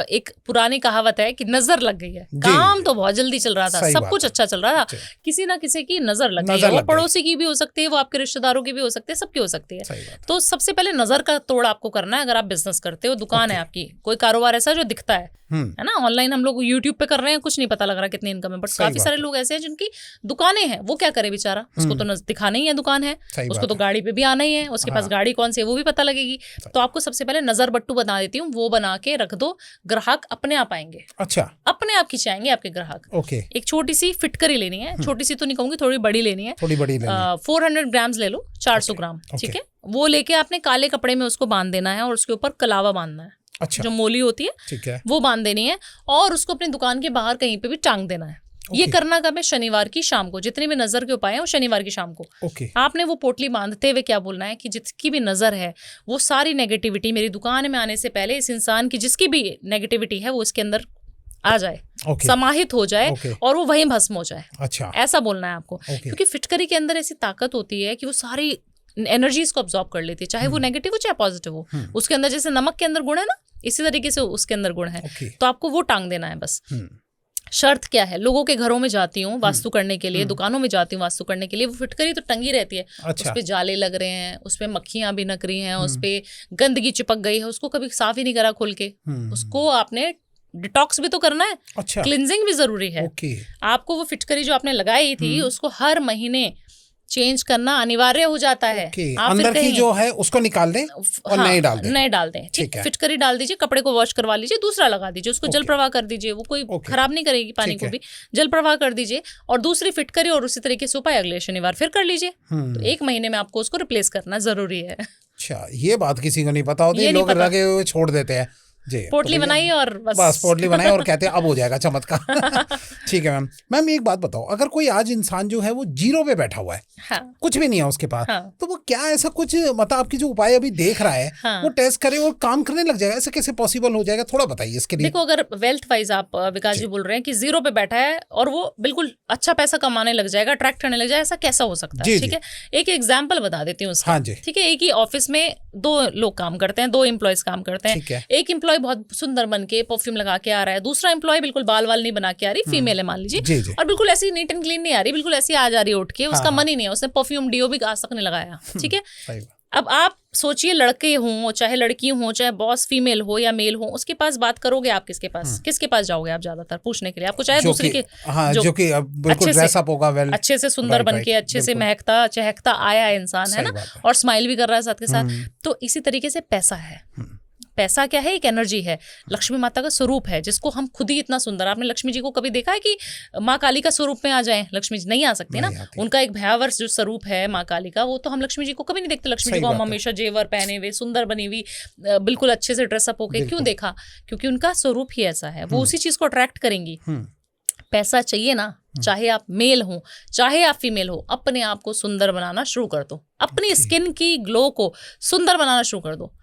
एक पुरानी कहावत है कि नजर लग गई है। काम तो बहुत जल्दी चल रहा था, सब कुछ अच्छा चल रहा था, किसी ना किसी की नजर लग गई है। वो पड़ोसी की भी हो सकती है, वो आपके रिश्तेदारों की भी हो सकती है, सबकी हो सकती है। तो सबसे पहले नजर का तोड़ आपको करना है। अगर आप बिजनेस करते हो, दुकान है आपकी, कोई कारोबार ऐसा जो दिखता है ना, ऑनलाइन हम लोग यूट्यूब पे कर रहे हैं, कुछ नहीं पता लग रहा कितनी इनकम है, बट काफी सारे लोग ऐसे हैं जिनकी दुकानें हैं, वो क्या करे बेचारा, उसको तो दिखाना ही है दुकान है, उसको तो गाड़ी पे भी आना ही है, उसके पास गाड़ी कौन सी है वो भी पता लगेगी। तो आपको सबसे पहले नजर बट्टू बना देती हूँ, वो बना के रख दो, ग्राहक अपने आप आएंगे। अच्छा, अपने आप खिंचाएंगे आपके ग्राहक। ओके। एक छोटी सी फिटकरी लेनी है, छोटी सी तो नहीं कहूंगी, थोड़ी बड़ी लेनी है, थोड़ी बड़ी लेनी है। 400 ग्राम्स ले लो, 400 ग्राम, ठीक है। वो लेके आपने काले कपड़े में उसको बांध देना है और उसके ऊपर कलावा बांधना है। अच्छा, जो मोली होती है, ठीक है, वो बांध देनी है और उसको अपनी दुकान के बाहर कहीं पे भी टांग देना है। ये करना कब है? शनिवार की शाम को। जितने भी नजर के उपाय हैं वो शनिवार की शाम को। ओके। आपने वो पोटली बांधते हुए क्या बोलना है कि जिसकी भी नजर है, वो सारी नेगेटिविटी मेरी दुकान में आने से पहले इस इंसान की जिसकी भी नेगेटिविटी है वो इसके अंदर आ जाए, समाहित हो जाए और वो वहीं भस्म हो जाए। अच्छा, ऐसा बोलना है आपको, क्योंकि फिटकरी के अंदर ऐसी ताकत होती है कि वो सारी एनर्जीज को अब्सॉर्ब कर लेती है, चाहे वो नेगेटिव हो चाहे पॉजिटिव हो। उसके अंदर जैसे नमक के अंदर गुण है ना, इसी तरीके से उसके अंदर गुण है। तो आपको वो टांग देना है बस। शर्त क्या है? लोगों के घरों में जाती हूँ वास्तु करने के लिए, दुकानों में जाती हूँ वास्तु करने के लिए, वो फिटकरी तो टंगी रहती है। अच्छा। उस पे जाले लग रहे हैं, उस पे मक्खियां भी नक रही हैं, उस पे गंदगी चिपक गई है, उसको कभी साफ ही नहीं करा खोल के। उसको आपने डिटॉक्स भी तो करना है। अच्छा। क्लिनजिंग भी जरूरी है। आपको वो फिटकरी जो आपने लगाई थी उसको हर महीने चेंज करना अनिवार्य हो जाता है। अंदर की जो है उसको निकाल दें और नए डाल दें। नए डाल दें, ठीक है। फिटकरी डाल दीजिए, कपड़े को वॉश करवा लीजिए, दूसरा लगा दीजिए, उसको जल प्रवाह कर दीजिए, वो कोई खराब नहीं करेगी पानी को भी। जल प्रवाह कर दीजिए और दूसरी फिटकरी और उसी तरीके से उपाय अगले शनिवार फिर कर लीजिए। तो 1 महीने में आपको उसको रिप्लेस करना जरूरी है। अच्छा, ये बात किसी को नहीं पता होती, लोग लगे हुए छोड़ देते हैं। पोटली बनाई और बस पोटली बनाई और कहते हैं अब हो जाएगा चमत्कार। ठीक है मैम। मैम एक बात बताओ, अगर कोई आज इंसान जो है वो जीरो पे बैठा हुआ है, हाँ, कुछ भी नहीं है उसके पास, हाँ, तो वो क्या ऐसा कुछ मतलब आपकी जो उपाय अभी देख रहा है, हाँ, वो टेस्ट करे और काम करने लग जाएगा? ऐसे कैसे पॉसिबल हो जाएगा? थोड़ा बताइए इसके लिए। देखो, अगर वेल्थ वाइज आप विकास जी बोल रहे हैं कि जीरो पे बैठा है और वो बिल्कुल अच्छा पैसा कमाने लग जाएगा, अट्रैक्ट करने लग जाएगा, ऐसा कैसा हो सकता है? ठीक है, एक एग्जाम्पल बता देती हूँ। हाँ जी, ठीक है। एक ही ऑफिस में 2 लोग काम करते हैं, 2 एम्प्लॉयज काम करते हैं। एक एम्प्लॉय बहुत सुंदर बन के परफ्यूम लगा के आ रहा है, दूसरा एम्प्लॉय बिल्कुल बाल वाल नहीं बना के आ रही, फीमेल है मान लीजिए, और बिल्कुल ऐसी नीट एंड क्लीन नहीं आ रही, बिल्कुल ऐसी आ जा रही है उठ के, उसका मन ही नहीं है, उसने परफ्यूम डीओ भी आज तक नहीं लगाया। ठीक है। अब आप सोचिए, लड़के हों चाहे लड़की हो, चाहे बॉस फीमेल हो या मेल हो, उसके पास बात करोगे आप? किसके पास जाओगे आप ज्यादातर पूछने के लिए? आपको चाहे दूसरे के जो कि बिल्कुल ड्रेस अप होगा, वेल अच्छे से सुंदर बन के, अच्छे से महकता चहकता आया इंसान है ना, और स्माइल भी कर रहा है साथ के साथ। तो इसी तरीके से पैसा है। पैसा क्या है? एक एनर्जी है, लक्ष्मी माता का स्वरूप है, जिसको हम खुद ही इतना सुंदर। आपने लक्ष्मी जी को कभी देखा है कि माँ काली का स्वरूप में आ जाएं? लक्ष्मी जी नहीं आ सकती ना, उनका एक भयावह जो स्वरूप है माँ काली का, वो तो हम लक्ष्मी जी को कभी नहीं देखते। लक्ष्मी जी को हम हमेशा जेवर पहने हुए, सुंदर बनी हुई, बिल्कुल अच्छे से ड्रेसअप होके क्यों देखा? क्योंकि उनका स्वरूप ही ऐसा है, वो उसी चीज को अट्रैक्ट करेंगी। पैसा चाहिए ना, चाहे आप मेल हो चाहे आप फीमेल हो, अपने आप को सुंदर बनाना शुरू कर दो, अपनी स्किन की ग्लो को सुंदर बनाना शुरू कर दो।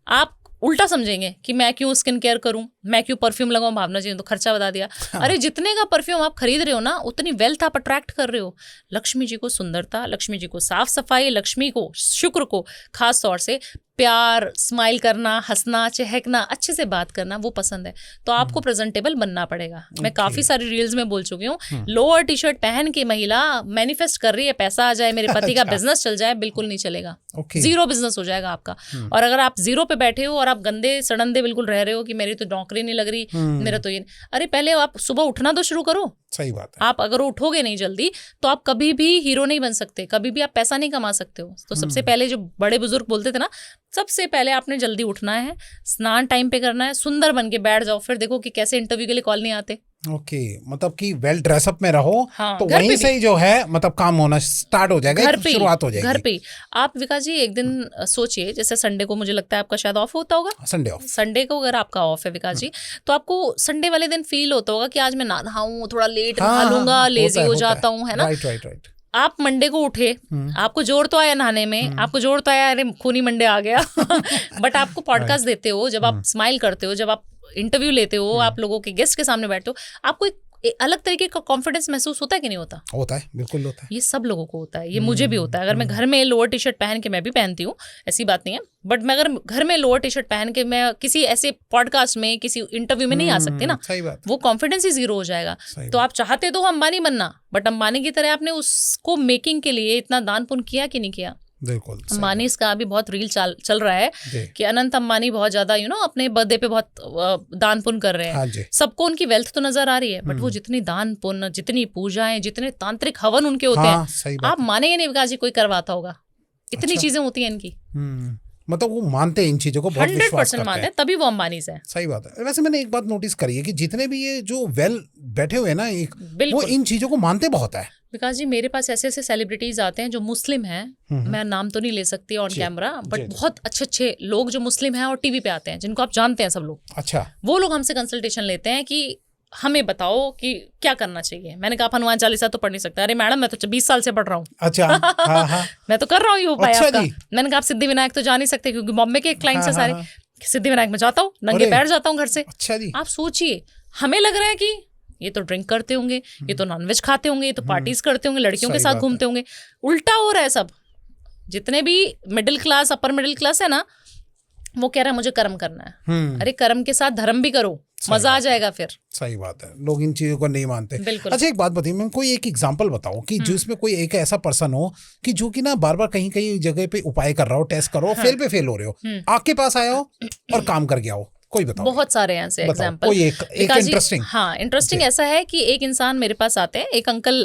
आप उल्टा समझेंगे कि मैं क्यों स्किन केयर करूं, मैं क्यों परफ्यूम लगाऊं, भावना जी ने तो खर्चा बता दिया। हाँ। अरे जितने का परफ्यूम आप खरीद रहे हो ना, उतनी वेल्थ आप अट्रैक्ट कर रहे हो। लक्ष्मी जी को सुंदरता, लक्ष्मी जी को साफ सफाई, लक्ष्मी को, शुक्र को खास तौर से प्यार, स्माइल करना, हंसना, चहकना, अच्छे से बात करना, वो पसंद है। तो आपको प्रेजेंटेबल बनना पड़ेगा। मैं काफी सारी रील्स में बोल चुकी हूँ, लोअर टी शर्ट पहन के महिला मैनिफेस्ट कर रही है पैसा आ जाए, मेरे पति का बिजनेस चल जाए, बिल्कुल नहीं चलेगा। जीरो बिजनेस हो जाएगा आपका। और अगर आप जीरो पे बैठे हो और आप गंदे सड़ंदे बिल्कुल रह रहे हो कि मेरी तो नौकरी नहीं लग रही, मेरा तो ये, अरे पहले आप सुबह उठना तो शुरू करो। सही बात है। आप अगर उठोगे नहीं जल्दी तो आप कभी भी हीरो नहीं बन सकते, कभी भी आप पैसा नहीं कमा सकते हो। तो सबसे पहले जो बड़े बुजुर्ग बोलते थे ना, सबसे पहले आपने जल्दी उठना है, स्नान टाइम पे करना है, सुंदर बन के बैठ जाओ, फिर देखो कि कैसे इंटरव्यू के लिए कॉल नहीं आते। ओके, मतलब कि वेल ड्रेसअप में रहो। हाँ, तो वहीं से ही जो है मतलब काम होना स्टार्ट हो जाएगा, शुरुआत हो जाएगी घर पे। आप विकास जी एक दिन सोचिए, जैसे संडे को मुझे लगता है आपका शायद ऑफ होता होगा, संडे ऑफ, संडे को अगर आपका ऑफ है विकास जी, तो आपको संडे वाले दिन फील होता होगा कि आज मैं ना नहाऊं, थोड़ा लेट नहा लूंगा, लेजी हो जाता हूँ, है ना। राइट। आप मंडे को उठे, आपको जोर तो आया नहाने में, आपको जोर तो आया, अरे खूनी मंडे आ गया। बट आपको पॉडकास्ट देते हो, जब आप स्माइल करते हो, जब आप इंटरव्यू लेते हो, आप लोगों के गेस्ट के सामने बैठते हो, आपको एक अलग तरीके का कॉन्फिडेंस महसूस होता है कि नहीं होता? होता है, बिल्कुल होता है। ये सब लोगों को होता है, ये मुझे भी होता है। अगर मैं घर में लोअर टी शर्ट पहन के, मैं भी पहनती हूँ, ऐसी बात नहीं है, बट मैं अगर घर में लोअर टी शर्ट पहन के मैं किसी ऐसे पॉडकास्ट में, किसी इंटरव्यू में नहीं आ सकती ना, वो कॉन्फिडेंस ही जीरो हो जाएगा। तो आप चाहते तो अंबानी बनना, बट अंबानी की तरह आपने उसको मेकिंग के लिए इतना दान पुण्य किया कि नहीं किया? बिल्कुल। अंबानी का अभी बहुत रील चल रहा है कि अनंत अंबानी बहुत ज्यादा अपने बर्थडे पे बहुत दान पुण्य कर रहे हैं। हाँ, सबको उनकी वेल्थ तो नजर आ रही है, बट वो जितनी दान पुण्य, जितनी पूजाएं, जितने तांत्रिक हवन उनके होते हैं, आप मानेंगे नहीं विकास जी कोई करवाता होगा। इतनी चीजें होती हैं इनकी। मतलब वो मानते हैं इन चीजों को, बहुत विश्वास 100% करते मानते हैं। हैं, तभी वो अंबानी है। सही बात है। वैसे मैंने एक बात नोटिस करी है कि जितने भी ये जो वेल बैठे हुए हैं ना, वो बिल्कुल इन चीजों को मानते बहुत है। विकास जी, मेरे पास ऐसे ऐसे सेलिब्रिटीज आते हैं जो मुस्लिम हैं, मैं नाम तो नहीं ले सकती ऑन जी, कैमरा, बट जी। बहुत अच्छे अच्छे लोग जो मुस्लिम हैं और टीवी पे आते हैं, जिनको आप जानते हैं सब लोग, अच्छा। वो लोग हमसे कंसल्टेशन लेते हैं कि हमें बताओ कि क्या करना चाहिए। मैंने कहा आप हनुमान चालीसा तो पढ़ नहीं सकते। अरे मैडम, मैं तो 20 साल से पढ़ रहा हूँ। अच्छा। हाँ हाँ। मैं तो कर रहा हूँ ये उपाय अच्छा आपका। जी। मैंने कहा आप सिद्धि विनायक तो जा नहीं सकते, क्योंकि बॉम्बे के क्लाइंट्स हैं हाँ, सारे। हाँ, सिद्धि विनायक में जाता हूँ, नंगे अरे! पैर जाता हूँ घर से। अच्छा जी। आप सोचिए, हमें लग रहा है कि ये तो ड्रिंक करते होंगे, ये तो नॉनवेज खाते होंगे, ये तो पार्टीज करते होंगे, लड़कियों के सही साथ बात है। घूमते होंगे। उल्टा हो रहा है सब। जितने भी middle class, upper middle class है ना, वो कह रहा है मुझे कर्म करना है। अरे कर्म के साथ धर्म भी करो, मजा आ जाएगा फिर। सही बात है, लोग इन चीजों को नहीं मानते। बिल्कुल। अच्छा एक बात बताइए मैम, कोई एक एग्जांपल बताओ कि जिसमें कोई एक ऐसा पर्सन हो कि जो कि ना बार बार कहीं कहीं जगह पे उपाय कर रहा हो, टेस्ट कर रहा हो, फेल पे फेल हो रहे हो, आपके पास आया हो और काम कर गया हो, कोई बताओ। बहुत सारे हैं ऐसे एग्जाम्पल। कोई एक इंटरेस्टिंग। हाँ, इंटरेस्टिंग ऐसा है कि एक इंसान मेरे पास आते हैं, एक अंकल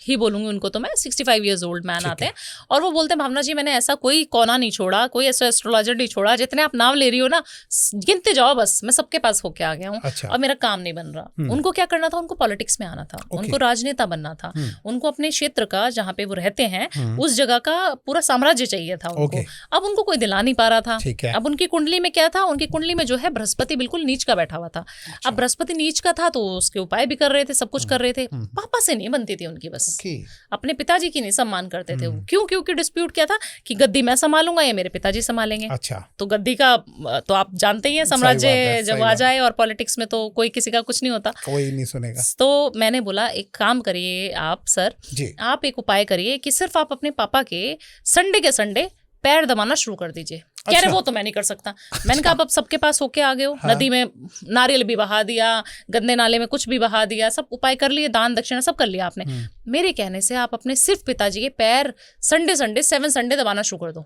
ही बोलूंगी उनको तो मैं, 65 ईयर्स ओल्ड मैन आते हैं, और वो बोलते हैं भावना जी मैंने ऐसा कोई कोना नहीं छोड़ा, कोई ऐसा एस्ट्रोलॉजर नहीं छोड़ा, जितने आप नाम ले रही हो ना गिनते जाओ, बस मैं सबके पास होके आ गया हूँ। अच्छा। और मेरा काम नहीं बन रहा। उनको क्या करना था, उनको पॉलिटिक्स में आना था, उनको राजनेता बनना था, उनको अपने क्षेत्र का जहाँ पे वो रहते हैं उस जगह का पूरा साम्राज्य चाहिए था उनको। अब उनको कोई दिला नहीं पा रहा था। अब उनकी कुंडली में क्या था, उनकी कुंडली में जो है बृहस्पति बिल्कुल नीच का बैठा हुआ था। अब बृहस्पति नीच का था तो उसके उपाय भी कर रहे थे, सब कुछ कर रहे थे, पापा से नहीं बनती थी उनकी, बस अपने पिताजी की नहीं सम्मान करते थे वो। क्यों? क्योंकि डिस्प्यूट क्या था कि गद्दी मैं संभालूंगा या मेरे पिताजी संभालेंगे। अच्छा। तो गद्दी का तो आप जानते ही हैं, साम्राज्य जब आ जाए, और पॉलिटिक्स में तो कोई किसी का कुछ नहीं होता, कोई नहीं सुनेगा। तो मैंने बोला एक काम करिए आप सर जी। आप एक उपाय करिए कि सिर्फ आप अपने पापा के संडे के संडे पैर दबाना शुरू कर दीजिए। कह रहे वो तो मैं नहीं कर सकता। मैंने कहा अब सबके पास होके आ गए हो, नदी में नारियल भी बहा दिया, गंदे नाले में कुछ भी बहा दिया, सब उपाय कर लिए, दान दक्षिणा सब कर लिया आपने। मेरे कहने से आप अपने सिर्फ पिताजी के पैर संडे 7 संडे दबाना शुरू कर दो।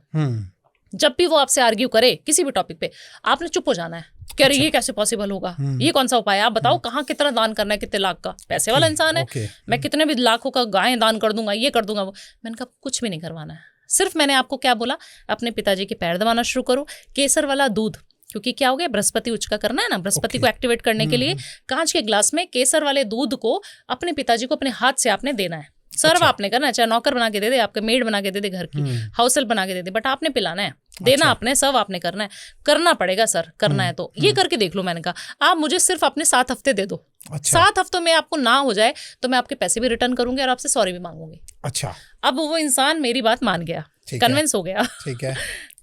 जब भी वो आपसे आर्ग्यू करे किसी भी टॉपिक पे, आपने चुप हो जाना है। कह रही ये कैसे पॉसिबल होगा, ये कौन सा उपाय है, आप बताओ कहाँ कितना दान करना है, कितने लाख का, पैसे वाला इंसान है, मैं कितने भी लाखों का गाय दान कर दूंगा, ये कर दूंगा वो। मैंने कहा कुछ भी नहीं करवाना है, सिर्फ मैंने आपको क्या बोला, अपने पिताजी के पैर दबाना शुरू करो, केसर वाला दूध, क्योंकि क्या हो गया बृहस्पति उच्च का करना है ना, बृहस्पति को एक्टिवेट करने के लिए कांच के ग्लास में केसर वाले दूध को अपने पिताजी को अपने हाथ से आपने देना है। सर्व आपने करना है, चाहे नौकर बना के दे दे, आपके मेड बना के दे दे, घर की हाउस हेल्प बना के दे दे, बट आपने पिलाना है, देना आपने, सब आपने करना है, करना पड़ेगा सर, करना है तो ये करके देख लो। मैंने कहा आप मुझे सिर्फ अपने 7 हफ्ते दे दो। 7 हफ्तों में आपको ना हो जाए तो मैं आपके पैसे भी रिटर्न करूंगी और आपसे सॉरी भी मांगूंगी। अच्छा। अब वो इंसान मेरी बात मान गया, कन्विंस हो गया। ठीक है।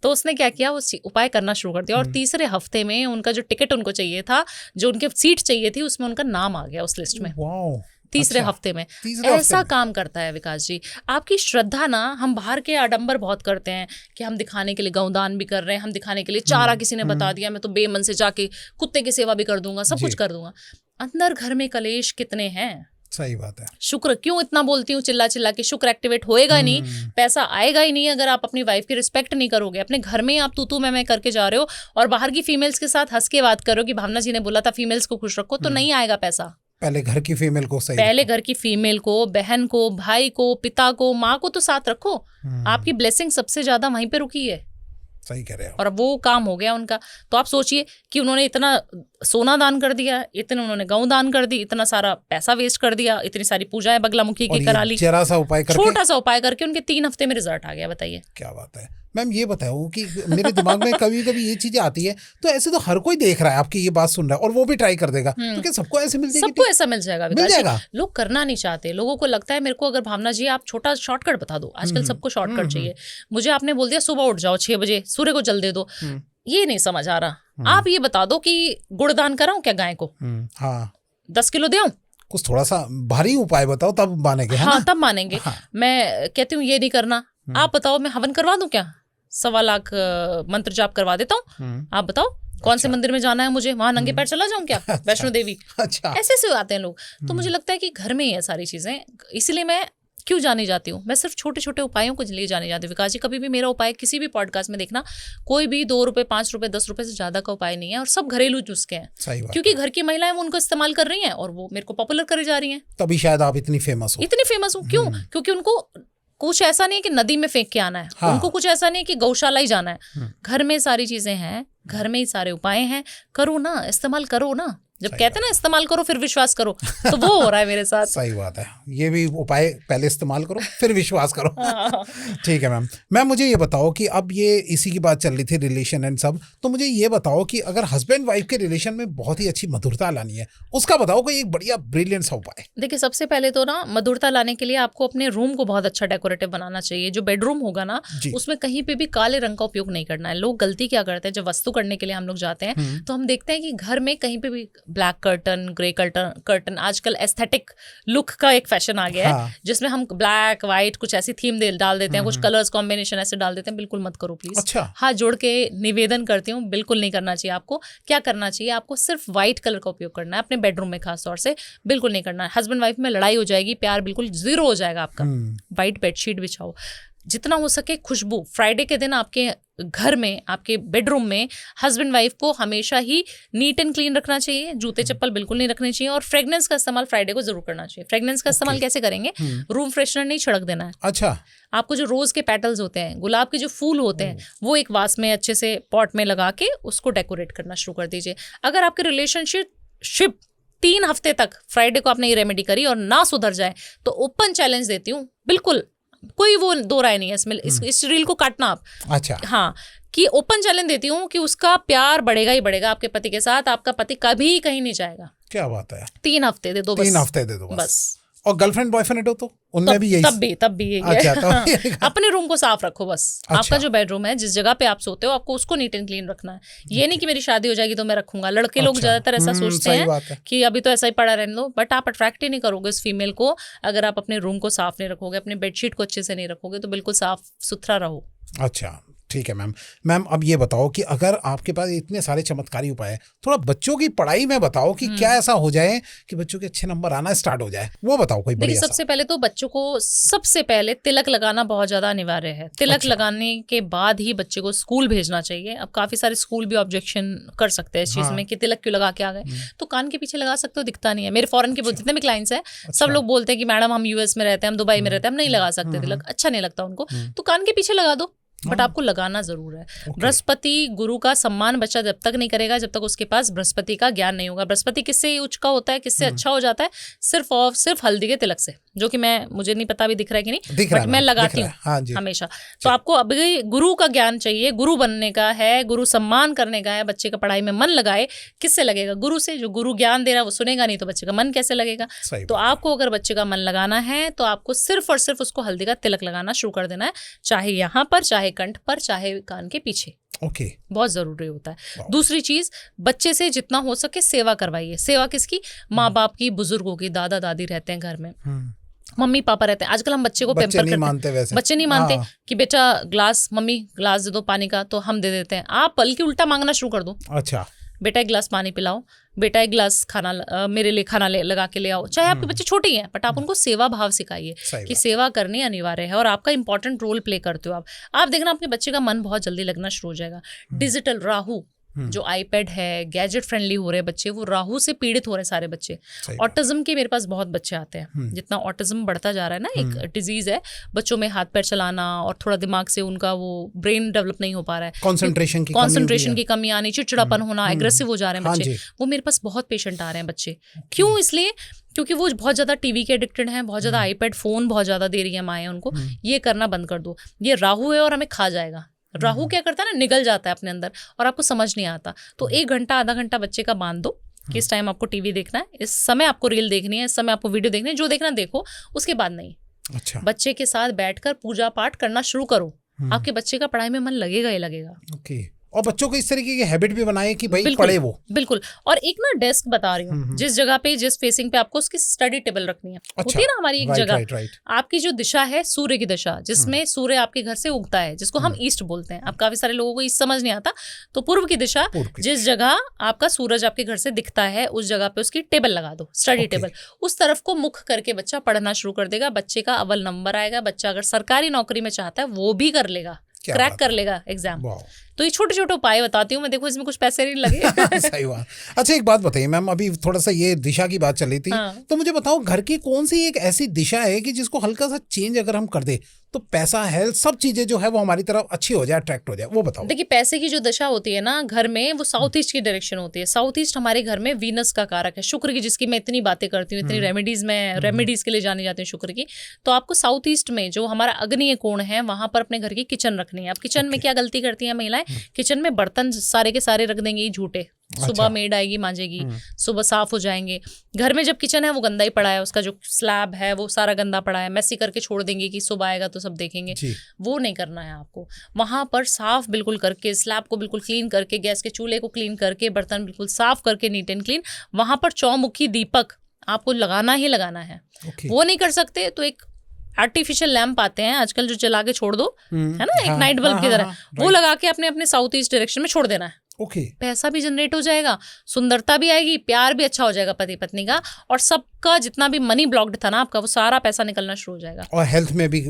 तो उसने क्या किया, वो उपाय करना शुरू कर दिया, और तीसरे हफ्ते में उनका जो टिकट उनको चाहिए था, जो उनके सीट चाहिए थी, उसमें उनका नाम आ गया उस लिस्ट में। तीसरे हफ्ते में। ऐसा काम करता है विकास जी। आपकी श्रद्धा ना, हम बाहर के आडंबर बहुत करते हैं कि हम दिखाने के लिए गौदान भी कर रहे हैं, हम दिखाने के लिए चारा किसी ने बता दिया, मैं तो बेमन से जाके कुत्ते की सेवा भी कर दूंगा, सब कुछ कर दूंगा। अंदर घर में कलेश कितने हैं। सही बात है। शुक्र क्यों इतना बोलती हूँ चिल्ला चिल्ला के, शुक्र एक्टिवेट होएगा नहीं, पैसा आएगा ही नहीं अगर आप अपनी वाइफ की रिस्पेक्ट नहीं करोगे। अपने घर में आप तू मैं करके जा रहे हो और बाहर की फीमेल्स के साथ हंस के बात करो कि भावना जी ने बोला था फीमेल्स को खुश रखो, तो नहीं आएगा पैसा। पहले घर की फीमेल को सही, पहले घर की फीमेल को, बहन को, भाई को, पिता को, माँ को तो साथ रखो। आपकी ब्लेसिंग सबसे ज्यादा वहीं पे रुकी है। सही कह रहे हो। और अब वो काम हो गया उनका। तो आप सोचिए कि उन्होंने इतना सोना दान कर दिया, इतने उन्होंने गौ दान कर दी, इतना सारा पैसा वेस्ट कर दिया, इतनी सारी पूजाएं बगलामुखी की करा ली, जरा सा उपाय करके, छोटा सा उपाय करके उनके 3 हफ्ते में रिजल्ट आ गया। बताइए क्या बात है। मैम ये बताओ कि मेरे दिमाग में कभी कभी ये चीजें आती है, तो ऐसे तो हर कोई देख रहा है आपकी ये बात सुन रहा है और वो भी ट्राई कर देगा, तो क्या सबको ऐसे मिल जाएगा? सबको ऐसा मिल जाएगा, मिल जाएगा। लोग करना नहीं चाहते। लोगों को लगता है मेरे को अगर भावना जी आप छोटा शॉर्टकट बता दो, आजकल सबको शॉर्टकट चाहिए। मुझे आपने बोल दिया सुबह उठ जाओ 6 बजे, सूर्य को जल दे दो, ये नहीं समझ आ रहा। आप ये बता दो कि गुड़दान कराऊं क्या गाय को? हाँ। 10 किलो दूं? कुछ थोड़ा सा भारी उपाय बताओ तब मानेंगे। हाँ तब मानेंगे। मैं कहती हूँ ये नहीं करना, आप बताओ मैं हवन करवा दूं क्या? 1.25 लाख मंत्र जाप करवा देता हूँ, आप बताओ कौन से मंदिर में जाना है मुझे, वहां नंगे पैर चला जाऊं क्या? वैष्णो देवी। अच्छा। ऐसे ऐसे आते हैं लोग। तो मुझे लगता है कि घर में ही है सारी चीजें, इसलिए मैं क्यों जानी जाती हूँ। मैं सिर्फ छोटे छोटे उपायों को लिए जाने जाती हूँ। विकास जी कभी भी मेरा उपाय किसी भी पॉडकास्ट में देखना, कोई भी 2 रुपए 5 रुपए 10 रुपए से ज्यादा का उपाय नहीं है, और सब घरेलू नुस्खे हैं। क्योंकि घर की महिलाएं वो उनको इस्तेमाल कर रही हैं और वो मेरे को पॉपुलर करे जा रही हैं। तभी शायद आप इतनी फेमस हो। इतनी फेमस हूँ क्यों? क्योंकि उनको कुछ ऐसा नहीं है कि नदी में फेंक के आना है। हाँ। उनको कुछ ऐसा नहीं है कि गौशाला ही जाना है। घर में सारी चीजें हैं, घर में ही सारे उपाय हैं, करो ना, इस्तेमाल करो ना। जब कहते हैं ना इस्तेमाल करो फिर विश्वास करो, तो वो हो रहा है मेरे साथ। सही बात है, ये भी उपाय पहले इस्तेमाल करो फिर विश्वास करो। ठीक है मैम। मैम मुझे ये बताओ कि अब ये इसी की बात चल रही थी रिलेशन एंड सब, तो मुझे ये बताओ कि अगर हस्बैंड वाइफ के रिलेशन में बहुत ही अच्छी मधुरता लानी है, उसका बताओ कोई एक बढ़िया ब्रिलियंट सा उपाय। देखिए सबसे पहले तो ना मधुरता लाने के लिए आपको अपने रूम को बहुत अच्छा डेकोरेटिव बनाना चाहिए। जो बेडरूम होगा ना उसमें कहीं पे भी काले रंग का उपयोग नहीं करना है। लोग गलती क्या करते हैं, जब वस्तु करने के लिए हम लोग जाते हैं तो हम देखते हैं कि घर में कहीं पे भी ब्लैक कर्टन, ग्रे कर्टन, आजकल एस्थेटिक लुक का एक फैशन आ गया है जिसमें हम ब्लैक व्हाइट कुछ ऐसी थीम डाल देते हैं, कुछ कलर्स कॉम्बिनेशन ऐसे डाल देते हैं। बिल्कुल मत करो प्लीज। अच्छा। हाथ जोड़ के निवेदन करती हूँ, बिल्कुल नहीं करना चाहिए। आपको क्या करना चाहिए, आपको सिर्फ व्हाइट कलर का उपयोग करना है अपने बेडरूम में, खास तौर से बिल्कुल नहीं करना है। हस्बैंड वाइफ में लड़ाई हो जाएगी, प्यार बिल्कुल जीरो हो जाएगा आपका। व्हाइट बेडशीट बिछाओ, जितना हो सके खुशबू। फ्राइडे के दिन आपके घर में, आपके बेडरूम में हस्बैंड वाइफ को हमेशा ही नीट एंड क्लीन रखना चाहिए। जूते चप्पल बिल्कुल नहीं रखने चाहिए। और फ्रेग्रेंस का इस्तेमाल फ्राइडे को जरूर करना चाहिए। फ्रेग्रेंस का इस्तेमाल कैसे करेंगे, रूम फ्रेशनर नहीं छिड़क देना है। अच्छा। आपको जो रोज के पेटल्स होते हैं, गुलाब के जो फूल होते हैं, वो एक वास में अच्छे से पॉट में लगा के उसको डेकोरेट करना शुरू कर दीजिए। अगर आपके रिलेशनशिप 3 हफ्ते तक फ्राइडे को आपने ये रेमेडी करी और ना सुधर जाए तो ओपन चैलेंज देती हूँ, बिल्कुल कोई वो दो राय नहीं है इसमें, इस रील को काटना आप। अच्छा। हाँ, कि ओपन चैलेंज देती हूँ कि उसका प्यार बढ़ेगा ही बढ़ेगा आपके पति के साथ। आपका पति कभी कहीं नहीं जाएगा। क्या बात है। 3 हफ्ते दे दो बस। 3 हफ्ते दे दो बस। और गर्लफ्रेंड बॉयफ्रेंड हो तो उनमें भी यही, तब भी यही अच्छा, है। अपने रूम को साफ रखो बस। अच्छा। आपका जो बेडरूम है, जिस जगह पे आप सोते हो, आपको उसको नीट एंड क्लीन रखना है। ये नहीं कि मेरी शादी हो जाएगी तो मैं रखूंगा। लड़के लोग ज्यादातर ऐसा सोचते हैं कि अभी तो ऐसा ही पड़ा रहने दो, बट आप अट्रैक्ट ही नहीं करोगे इस फीमेल को अगर आप अपने रूम को साफ नहीं रखोगे, अपने बेडशीट को अच्छे से नहीं रखोगे। तो बिल्कुल साफ सुथरा रहो। अच्छा ठीक है मैम। मैम अब ये बताओ कि अगर आपके पास इतने सारे चमत्कारी उपाय है, थोड़ा बच्चों की पढ़ाई में बताओ कि क्या ऐसा हो जाए कि बच्चों के अच्छे नंबर आना स्टार्ट हो जाए, वो बताओ कोई बढ़िया। सबसे पहले तो बच्चों को सबसे पहले तिलक लगाना बहुत ज्यादा अनिवार्य है। तिलक लगाने के बाद ही बच्चे को स्कूल भेजना चाहिए। अब काफी सारे स्कूल भी ऑब्जेक्शन कर सकते हैं इस चीज में कि तिलक क्यों लगा के आ गए, तो कान के पीछे लगा सकते हो, दिखता नहीं है। मेरे फॉरेन के जितने भी क्लाइंट्स हैं सब लोग बोलते हैं कि मैडम हम यूएस में रहते हैं, हम दुबई में रहते हैं, हम नहीं लगा सकते तिलक, अच्छा नहीं लगता उनको, तो कान के पीछे लगा दो, बट आपको लगाना जरूर है। बृहस्पति गुरु का सम्मान बच्चा जब तक नहीं करेगा जब तक उसके पास बृहस्पति का ज्ञान नहीं होगा। बृहस्पति किससे उच्च का होता है, किससे अच्छा हो जाता है, सिर्फ और सिर्फ हल्दी के तिलक से, जो कि मुझे नहीं पता अभी दिख रहा है कि नहीं, बट मैं लगाती हूँ हमेशा। तो आपको अभी गुरु का ज्ञान चाहिए, गुरु बनने का है, गुरु सम्मान करने का है। बच्चे का पढ़ाई में मन लगाए, किससे लगेगा, गुरु से। जो गुरु ज्ञान दे रहा है वो सुनेगा नहीं तो बच्चे का मन कैसे लगेगा। तो आपको अगर बच्चे का मन लगाना है तो आपको सिर्फ और सिर्फ उसको हल्दी का तिलक लगाना शुरू कर देना है, चाहे यहाँ पर, चाहे कंठ पर, चाहे कान के पीछे। बहुत जरूरी होता है। दूसरी चीज, बच्चे से जितना हो सके सेवा करवाइए। सेवा किसकी, माँ बाप की, बुजुर्गों की, दादा दादी रहते हैं घर में, मम्मी पापा रहते हैं। आजकल हम बच्चे को पैम्पर करते हैं, बच्चे नहीं मानते कि बेटा ग्लास, मम्मी ग्लास दे दो पानी का, तो हम दे देते हैं। आप बल्कि उल्टा मांगना शुरू कर दो। अच्छा, बेटा एक गिलास पानी पिलाओ, बेटा एक गिलास खाना मेरे लिए खाना लगा के ले आओ। चाहे आपके बच्चे छोटे ही हैं, बट आप उनको सेवा भाव सिखाइए कि सेवा करनी अनिवार्य है और आपका इंपॉर्टेंट रोल प्ले करते हो आप देखना आपके बच्चे का मन बहुत जल्दी लगना शुरू हो जाएगा। डिजिटल राहु, जो आईपैड है, गैजेट फ्रेंडली हो रहे बच्चे, वो राहु से पीड़ित हो रहे सारे बच्चे। ऑटिज्म के मेरे पास बहुत बच्चे आते हैं। जितना ऑटिज्म बढ़ता जा रहा है ना, एक डिजीज है, बच्चों में हाथ पैर चलाना और थोड़ा दिमाग से उनका वो ब्रेन डेवलप नहीं हो पा रहा है, कंसंट्रेशन की कमी आनी, चिड़चिड़ापन होना, एग्रेसिव हो जा रहे हैं बच्चे। वो मेरे पास बहुत पेशेंट आ रहे हैं बच्चे। क्यों? इसलिए क्योंकि वो बहुत ज्यादा टीवी के एडिक्टेड हैं, बहुत ज्यादा आईपैड फोन बहुत ज्यादा दे रही है माएँ उनको। ये करना बंद कर दो। ये राहु है और हमें खा जाएगा। राहु क्या करता है ना, निगल जाता है अपने अंदर और आपको समझ नहीं आता। तो 1 घंटा आधा घंटा बच्चे का बांध दो कि इस टाइम आपको टीवी देखना है, इस समय आपको रील देखनी है, इस समय आपको वीडियो देखनी है, जो देखना देखो, उसके बाद नहीं। अच्छा। बच्चे के साथ बैठकर पूजा पाठ करना शुरू करो, आपके बच्चे का पढ़ाई में मन लगेगा ही लगेगा। और बच्चों को इस तरीके की हैबिट भी बनाए कि भाई पढ़े वो। बिल्कुल। और एक ना डेस्क बता रही हूँ, जिस जगह पे, जिस फेसिंग पे आपको उसकी स्टडी टेबल रखनी है। अच्छा, होती है ना हमारी एक जगह, आपकी जो दिशा है सूर्य की दिशा, जिसमें सूर्य आपके घर से उगता है, जिसको हम ईस्ट बोलते हैं। अब काफी सारे लोगों को ईस्ट समझ नहीं आता, तो पूर्व की दिशा, जिस जगह आपका सूरज आपके घर से दिखता है उस जगह पे उसकी टेबल लगा दो, स्टडी टेबल। उस तरफ को मुख करके बच्चा पढ़ना शुरू कर देगा। बच्चे का अव्वल नंबर आएगा। बच्चा अगर सरकारी नौकरी में चाहता है वो भी कर लेगा, क्रैक कर लेगा एग्जाम। तो ये छोटे छोटे उपाय बताती हूँ मैं, देखो इसमें कुछ पैसे नहीं लगे। सही बात। अच्छा एक बात बताइए मैम, अभी थोड़ा सा ये दिशा की बात चल रही थी, हाँ। तो मुझे बताओ घर की कौन सी एक ऐसी दिशा है कि जिसको हल्का सा चेंज अगर हम कर दे तो पैसा, हेल्थ, सब चीजें जो है वो हमारी तरफ अच्छी हो जाए, अट्रैक्ट हो जाए, वो बताओ। देखिए पैसे की जो दशा होती है ना घर में, वो साउथ ईस्ट की डायरेक्शन होती है। साउथ ईस्ट हमारे घर में वीनस का कारक है, शुक्र की, जिसकी मैं इतनी बातें करती हूँ, इतनी रेमेडीज के लिए जानी जाती है शुक्र की। तो आपको साउथ ईस्ट में जो हमारा अग्निय कोण है वहां पर अपने घर की किचन रखनी है। अब किचन में क्या गलती करती हैं महिलाएं, किचन में बर्तन सारे के सारे रख देंगे झूठे, सुबह मेड आएगी मांजेगी, सुबह साफ हो जाएंगे। घर में जब किचन है वो गंदा ही पड़ा है, उसका जो स्लैब है वो सारा गंदा पड़ा है, मैसी करके छोड़ देंगे कि सुबह आएगा तो सब देखेंगे। वो नहीं करना है आपको। वहां पर साफ बिल्कुल करके, स्लैब को बिल्कुल क्लीन करके, गैस के चूल्हे को क्लीन करके, बर्तन बिल्कुल साफ करके, नीट एंड क्लीन, वहां पर चौमुखी दीपक आपको लगाना ही लगाना है। वो नहीं कर सकते तो एक आर्टिफिशियल लैंप आते हैं आजकल जो जला के छोड़ दो, है ना, एक नाइट बल्ब की तरह, वो लगा के अपने अपने साउथ ईस्ट डायरेक्शन में छोड़ देना है। पैसा भी जनरेट हो जाएगा, सुंदरता भी आएगी, प्यार भी अच्छा हो जाएगा पति पत्नी का, और सबका जितना भी मनी ब्लॉक्ड था ना आपका, वो सारा पैसा निकलना शुरू हो जाएगा। और हेल्थ में भी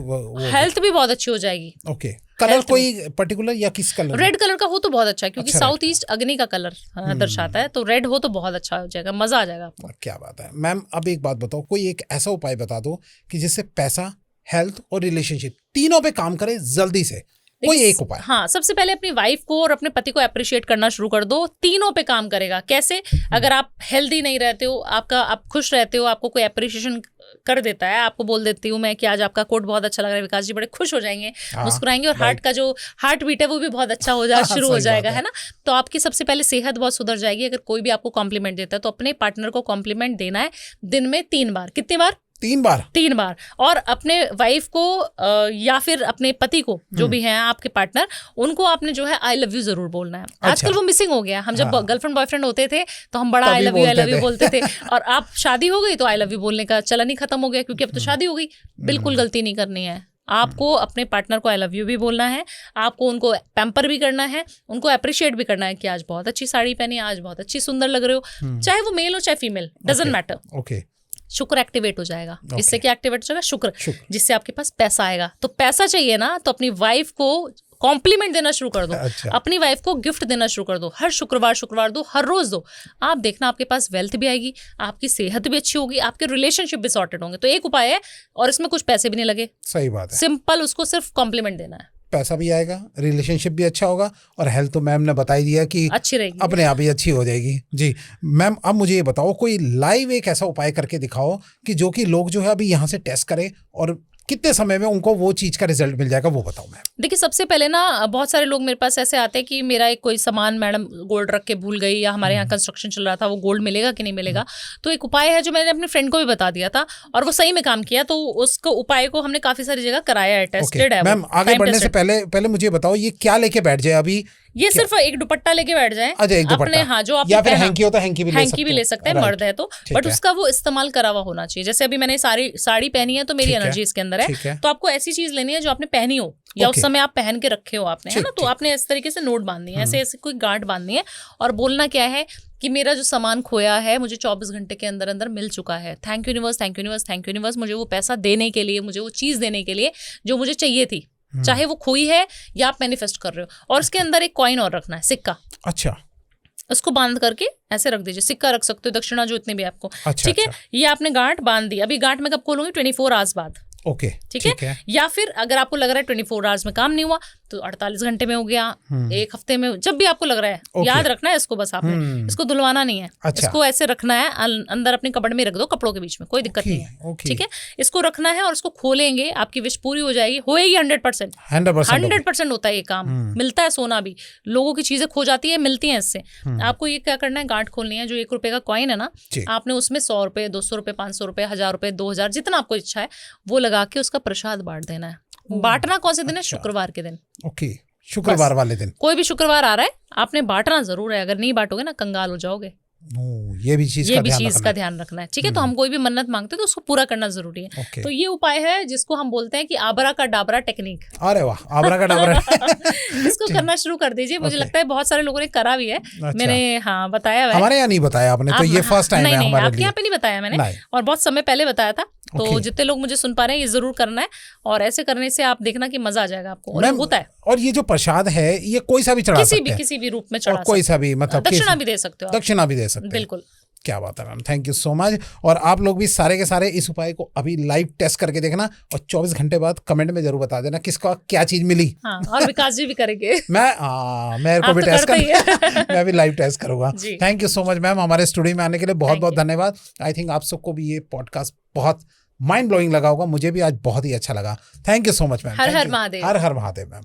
हेल्थ भी बहुत अच्छी हो जाएगी। ओके। कलर कोई पर्टिकुलर या किस कलर? रेड कलर का हो तो बहुत अच्छा है, क्योंकि साउथ ईस्ट अग्नि का कलर दर्शाता है, तो रेड हो तो बहुत अच्छा हो जाएगा, मजा आ जाएगा आपको। क्या बात है मैम। अब एक बात बताओ, कोई एक ऐसा उपाय बता दो कि जिससे पैसा, हेल्थ और रिलेशनशिप तीनों पे काम करे जल्दी से, कोई एक उपाय। हाँ, सबसे पहले अपनी वाइफ को और अपने पति को अप्रिशिएट करना शुरू कर दो, तीनों पे काम करेगा। कैसे? अगर आप हेल्दी नहीं रहते हो, आप खुश रहते हो, आपको कोई अप्रिशिएशन कर देता है, आपको बोल देती हूँ मैं कि आज आपका कोट बहुत अच्छा लग रहा है विकास जी, बड़े खुश हो जाएंगे, मुस्कुराएंगे, और हार्ट का जो हार्ट बीट है वो भी बहुत अच्छा हो जाए शुरू हो जाएगा, है ना। तो आपकी सबसे पहले सेहत बहुत सुधर जाएगी। अगर कोई भी आपको कॉम्प्लीमेंट देता है तो अपने पार्टनर को कॉम्प्लीमेंट देना है दिन में 3 बार। कितनी बार? 3 बार। 3 बार। और अपने वाइफ को या फिर अपने पति को, जो भी हैं आपके पार्टनर, उनको आपने जो है आई लव यू जरूर बोलना है। आजकल वो मिसिंग हो गया। हम जब गर्लफ्रेंड बॉयफ्रेंड होते थे तो हम बड़ा आई लव यू बोलते थे, और आप शादी हो गई तो आई लव यू बोलने का चलन ही खत्म हो गया, क्योंकि अब तो शादी हो गई। बिल्कुल गलती नहीं करनी है। आपको अपने पार्टनर को आई लव यू भी बोलना है, आपको उनको पैम्पर भी करना है, उनको अप्रिशिएट भी करना है कि आज बहुत अच्छी साड़ी पहनी, आज बहुत अच्छी सुंदर लग रहे हो, चाहे वो मेल हो चाहे फीमेल, डजंट मैटर। ओके। शुक्र एक्टिवेट हो जाएगा। इससे क्या एक्टिवेट हो जाएगा? शुक्र, जिससे आपके पास पैसा आएगा। तो पैसा चाहिए ना, तो अपनी वाइफ को कॉम्प्लीमेंट देना शुरू कर दो। अपनी वाइफ को गिफ्ट देना शुरू कर दो। हर शुक्रवार दो, हर रोज दो। आप देखना आपके पास वेल्थ भी आएगी, आपकी सेहत भी अच्छी होगी, आपके रिलेशनशिप भी सॉर्टेड होंगे। तो एक उपाय है, और इसमें कुछ पैसे भी नहीं लगे। सही बात है। सिंपल, उसको सिर्फ कॉम्प्लीमेंट देना है। पैसा भी आएगा, रिलेशनशिप भी अच्छा होगा, और हेल्थ तो मैम ने बता ही दिया कि अच्छी रहेगी, अपने आप ही अच्छी हो जाएगी। जी मैम, अब मुझे ये बताओ, कोई लाइव एक ऐसा उपाय करके दिखाओ कि जो कि लोग जो है अभी यहाँ से टेस्ट करें और कितने समय में उनको वो चीज का रिजल्ट मिल जाएगा, वो बताओ मैम। देखिए सबसे पहले ना, बहुत सारे लोग मेरे पास ऐसे आते हैं कि मेरा एक कोई सामान मैडम गोल्ड रख के भूल गई, या हमारे यहाँ कंस्ट्रक्शन चल रहा था, वो गोल्ड मिलेगा कि नहीं मिलेगा। तो एक उपाय है जो मैंने अपने फ्रेंड को भी बता दिया था, और वो सही में काम किया। तो उसको उपाय को हमने काफी सारी जगह कराया है, टेस्टेड है। मैम आगे बढ़ने से पहले मुझे बताओ, ये क्या लेके बैठ जाए अभी? ये सिर्फ एक दुपट्टा लेके बैठ जाए अपने, हाँ, जो आप, या फिर हैंकी हो तो हैंकी भी ले सकते हैं, मर्द है तो, बट उसका वो इस्तेमाल करा हुआ होना चाहिए। जैसे अभी मैंने साड़ी पहनी है तो मेरी एनर्जी इसके अंदर है, तो आपको ऐसी चीज लेनी है जो आपने पहनी हो, या उस समय आप पहन के रखे हो आपने, है ना। तो आपने इस तरीके से नोट बांधनी है, ऐसे कोई गांठ बांधनी है, और बोलना क्या है कि मेरा जो सामान खोया है मुझे 24 घंटे के अंदर अंदर मिल चुका है। Thank you universe, thank you universe, thank you universe, मुझे वो पैसा देने के लिए, मुझे वो चीज देने के लिए जो मुझे चाहिए थी, चाहे वो खोई है या आप मैनिफेस्ट कर रहे हो। और उसके अंदर एक कॉइन और रखना है, सिक्का। अच्छा। उसको बांध करके ऐसे रख दीजिए। सिक्का रख सकते हो, दक्षिणा जो इतनी भी आपको, ठीक है। ये आपने गांठ बांध दी। अभी गांठ में कब खोलूंगी? 24 आवर्स बाद। ओके, ठीक है। या फिर अगर आपको लग रहा है 24 आवर्स में काम नहीं हुआ तो 48 घंटे में हो गया, एक हफ्ते में, जब भी आपको लग रहा है। याद रखना है इसको, बस आपने इसको धुलवाना नहीं है। अच्छा। इसको ऐसे रखना है, अंदर अपने कपड़ में रख दो, कपड़ों के बीच में, कोई दिक्कत नहीं है, ठीक है। इसको रखना है और इसको खोलेंगे, आपकी विश पूरी हो जाएगी, होएगी 100% होता है ये काम। मिलता है सोना भी, लोगों की चीजें खो जाती है, मिलती है इससे। आपको ये क्या करना है, गांठ खोलनी है। जो 1 रुपए का कॉइन है ना, आपने उसमें 100 रुपए, 200 रुपए, 500 रुपए, 1000 रुपए, 2000, जितना आपको इच्छा है वो लगा के उसका प्रसाद बांट देना है। बांटना कौन से दिन है? शुक्रवार के दिन। ओके, शुक्रवार वाले दिन। कोई भी शुक्रवार आ रहा है, आपने बांटना जरूर है। अगर नहीं बांटोगे ना, कंगाल हो जाओगे। ये भी चीज का ध्यान रखना है, ठीक है। तो हम कोई भी मन्नत मांगते हैं तो उसको पूरा करना जरूरी है। तो ये उपाय है जिसको हम बोलते हैं कि आबरा का डाबरा टेक्निक। अरे वाह, आबरा का डाबरा। इसको करना शुरू कर दीजिए। मुझे लगता है बहुत सारे लोगों ने करा भी है। मैंने बताया है। हमारे यहाँ नहीं बताया आपने, तो ये फर्स्ट टाइम है हमारे लिए। आपके यहाँ पे नहीं बताया मैंने, और बहुत समय पहले बताया था। तो Okay. जितने लोग मुझे सुन पा रहे हैं ये जरूर करना है, और ऐसे करने से आप देखना कि मजा आ जाएगा आपको, और ये मैम, होता है। और ये जो प्रसाद है ये कोई सा भी चढ़ा सकते हैं, किसी भी रूप में चढ़ा और कोई सकते सा भी मतलब हैं, दक्षिणा भी दे सकते हो आप। दक्षिणा भी दे सकते हैं। बिल्कुल। क्या बात है ma'am, thank you so much. और आप लोग भी सारे के सारे इस उपाय को अभी लाइव टेस्ट करके देखना, और 24 घंटे बाद कमेंट में जरूर बता देना किसका क्या चीज मिली। हाँ, और विकास जी भी करेंगे। मेरे को आप भी तो टेस्ट करते ही करना मैं भी लाइव टेस्ट करूंगा। जी। Thank you so much ma'am, हमारे स्टूडियो में आने के लिए बहुत Thank बहुत you. धन्यवाद। आई थिंक आप सबको भी ये पॉडकास्ट बहुत माइंड ब्लोइंग लगा होगा, मुझे भी आज बहुत ही अच्छा लगा। Thank you so much ma'am. Her her Mahadev. Her her Mahadev ma'am.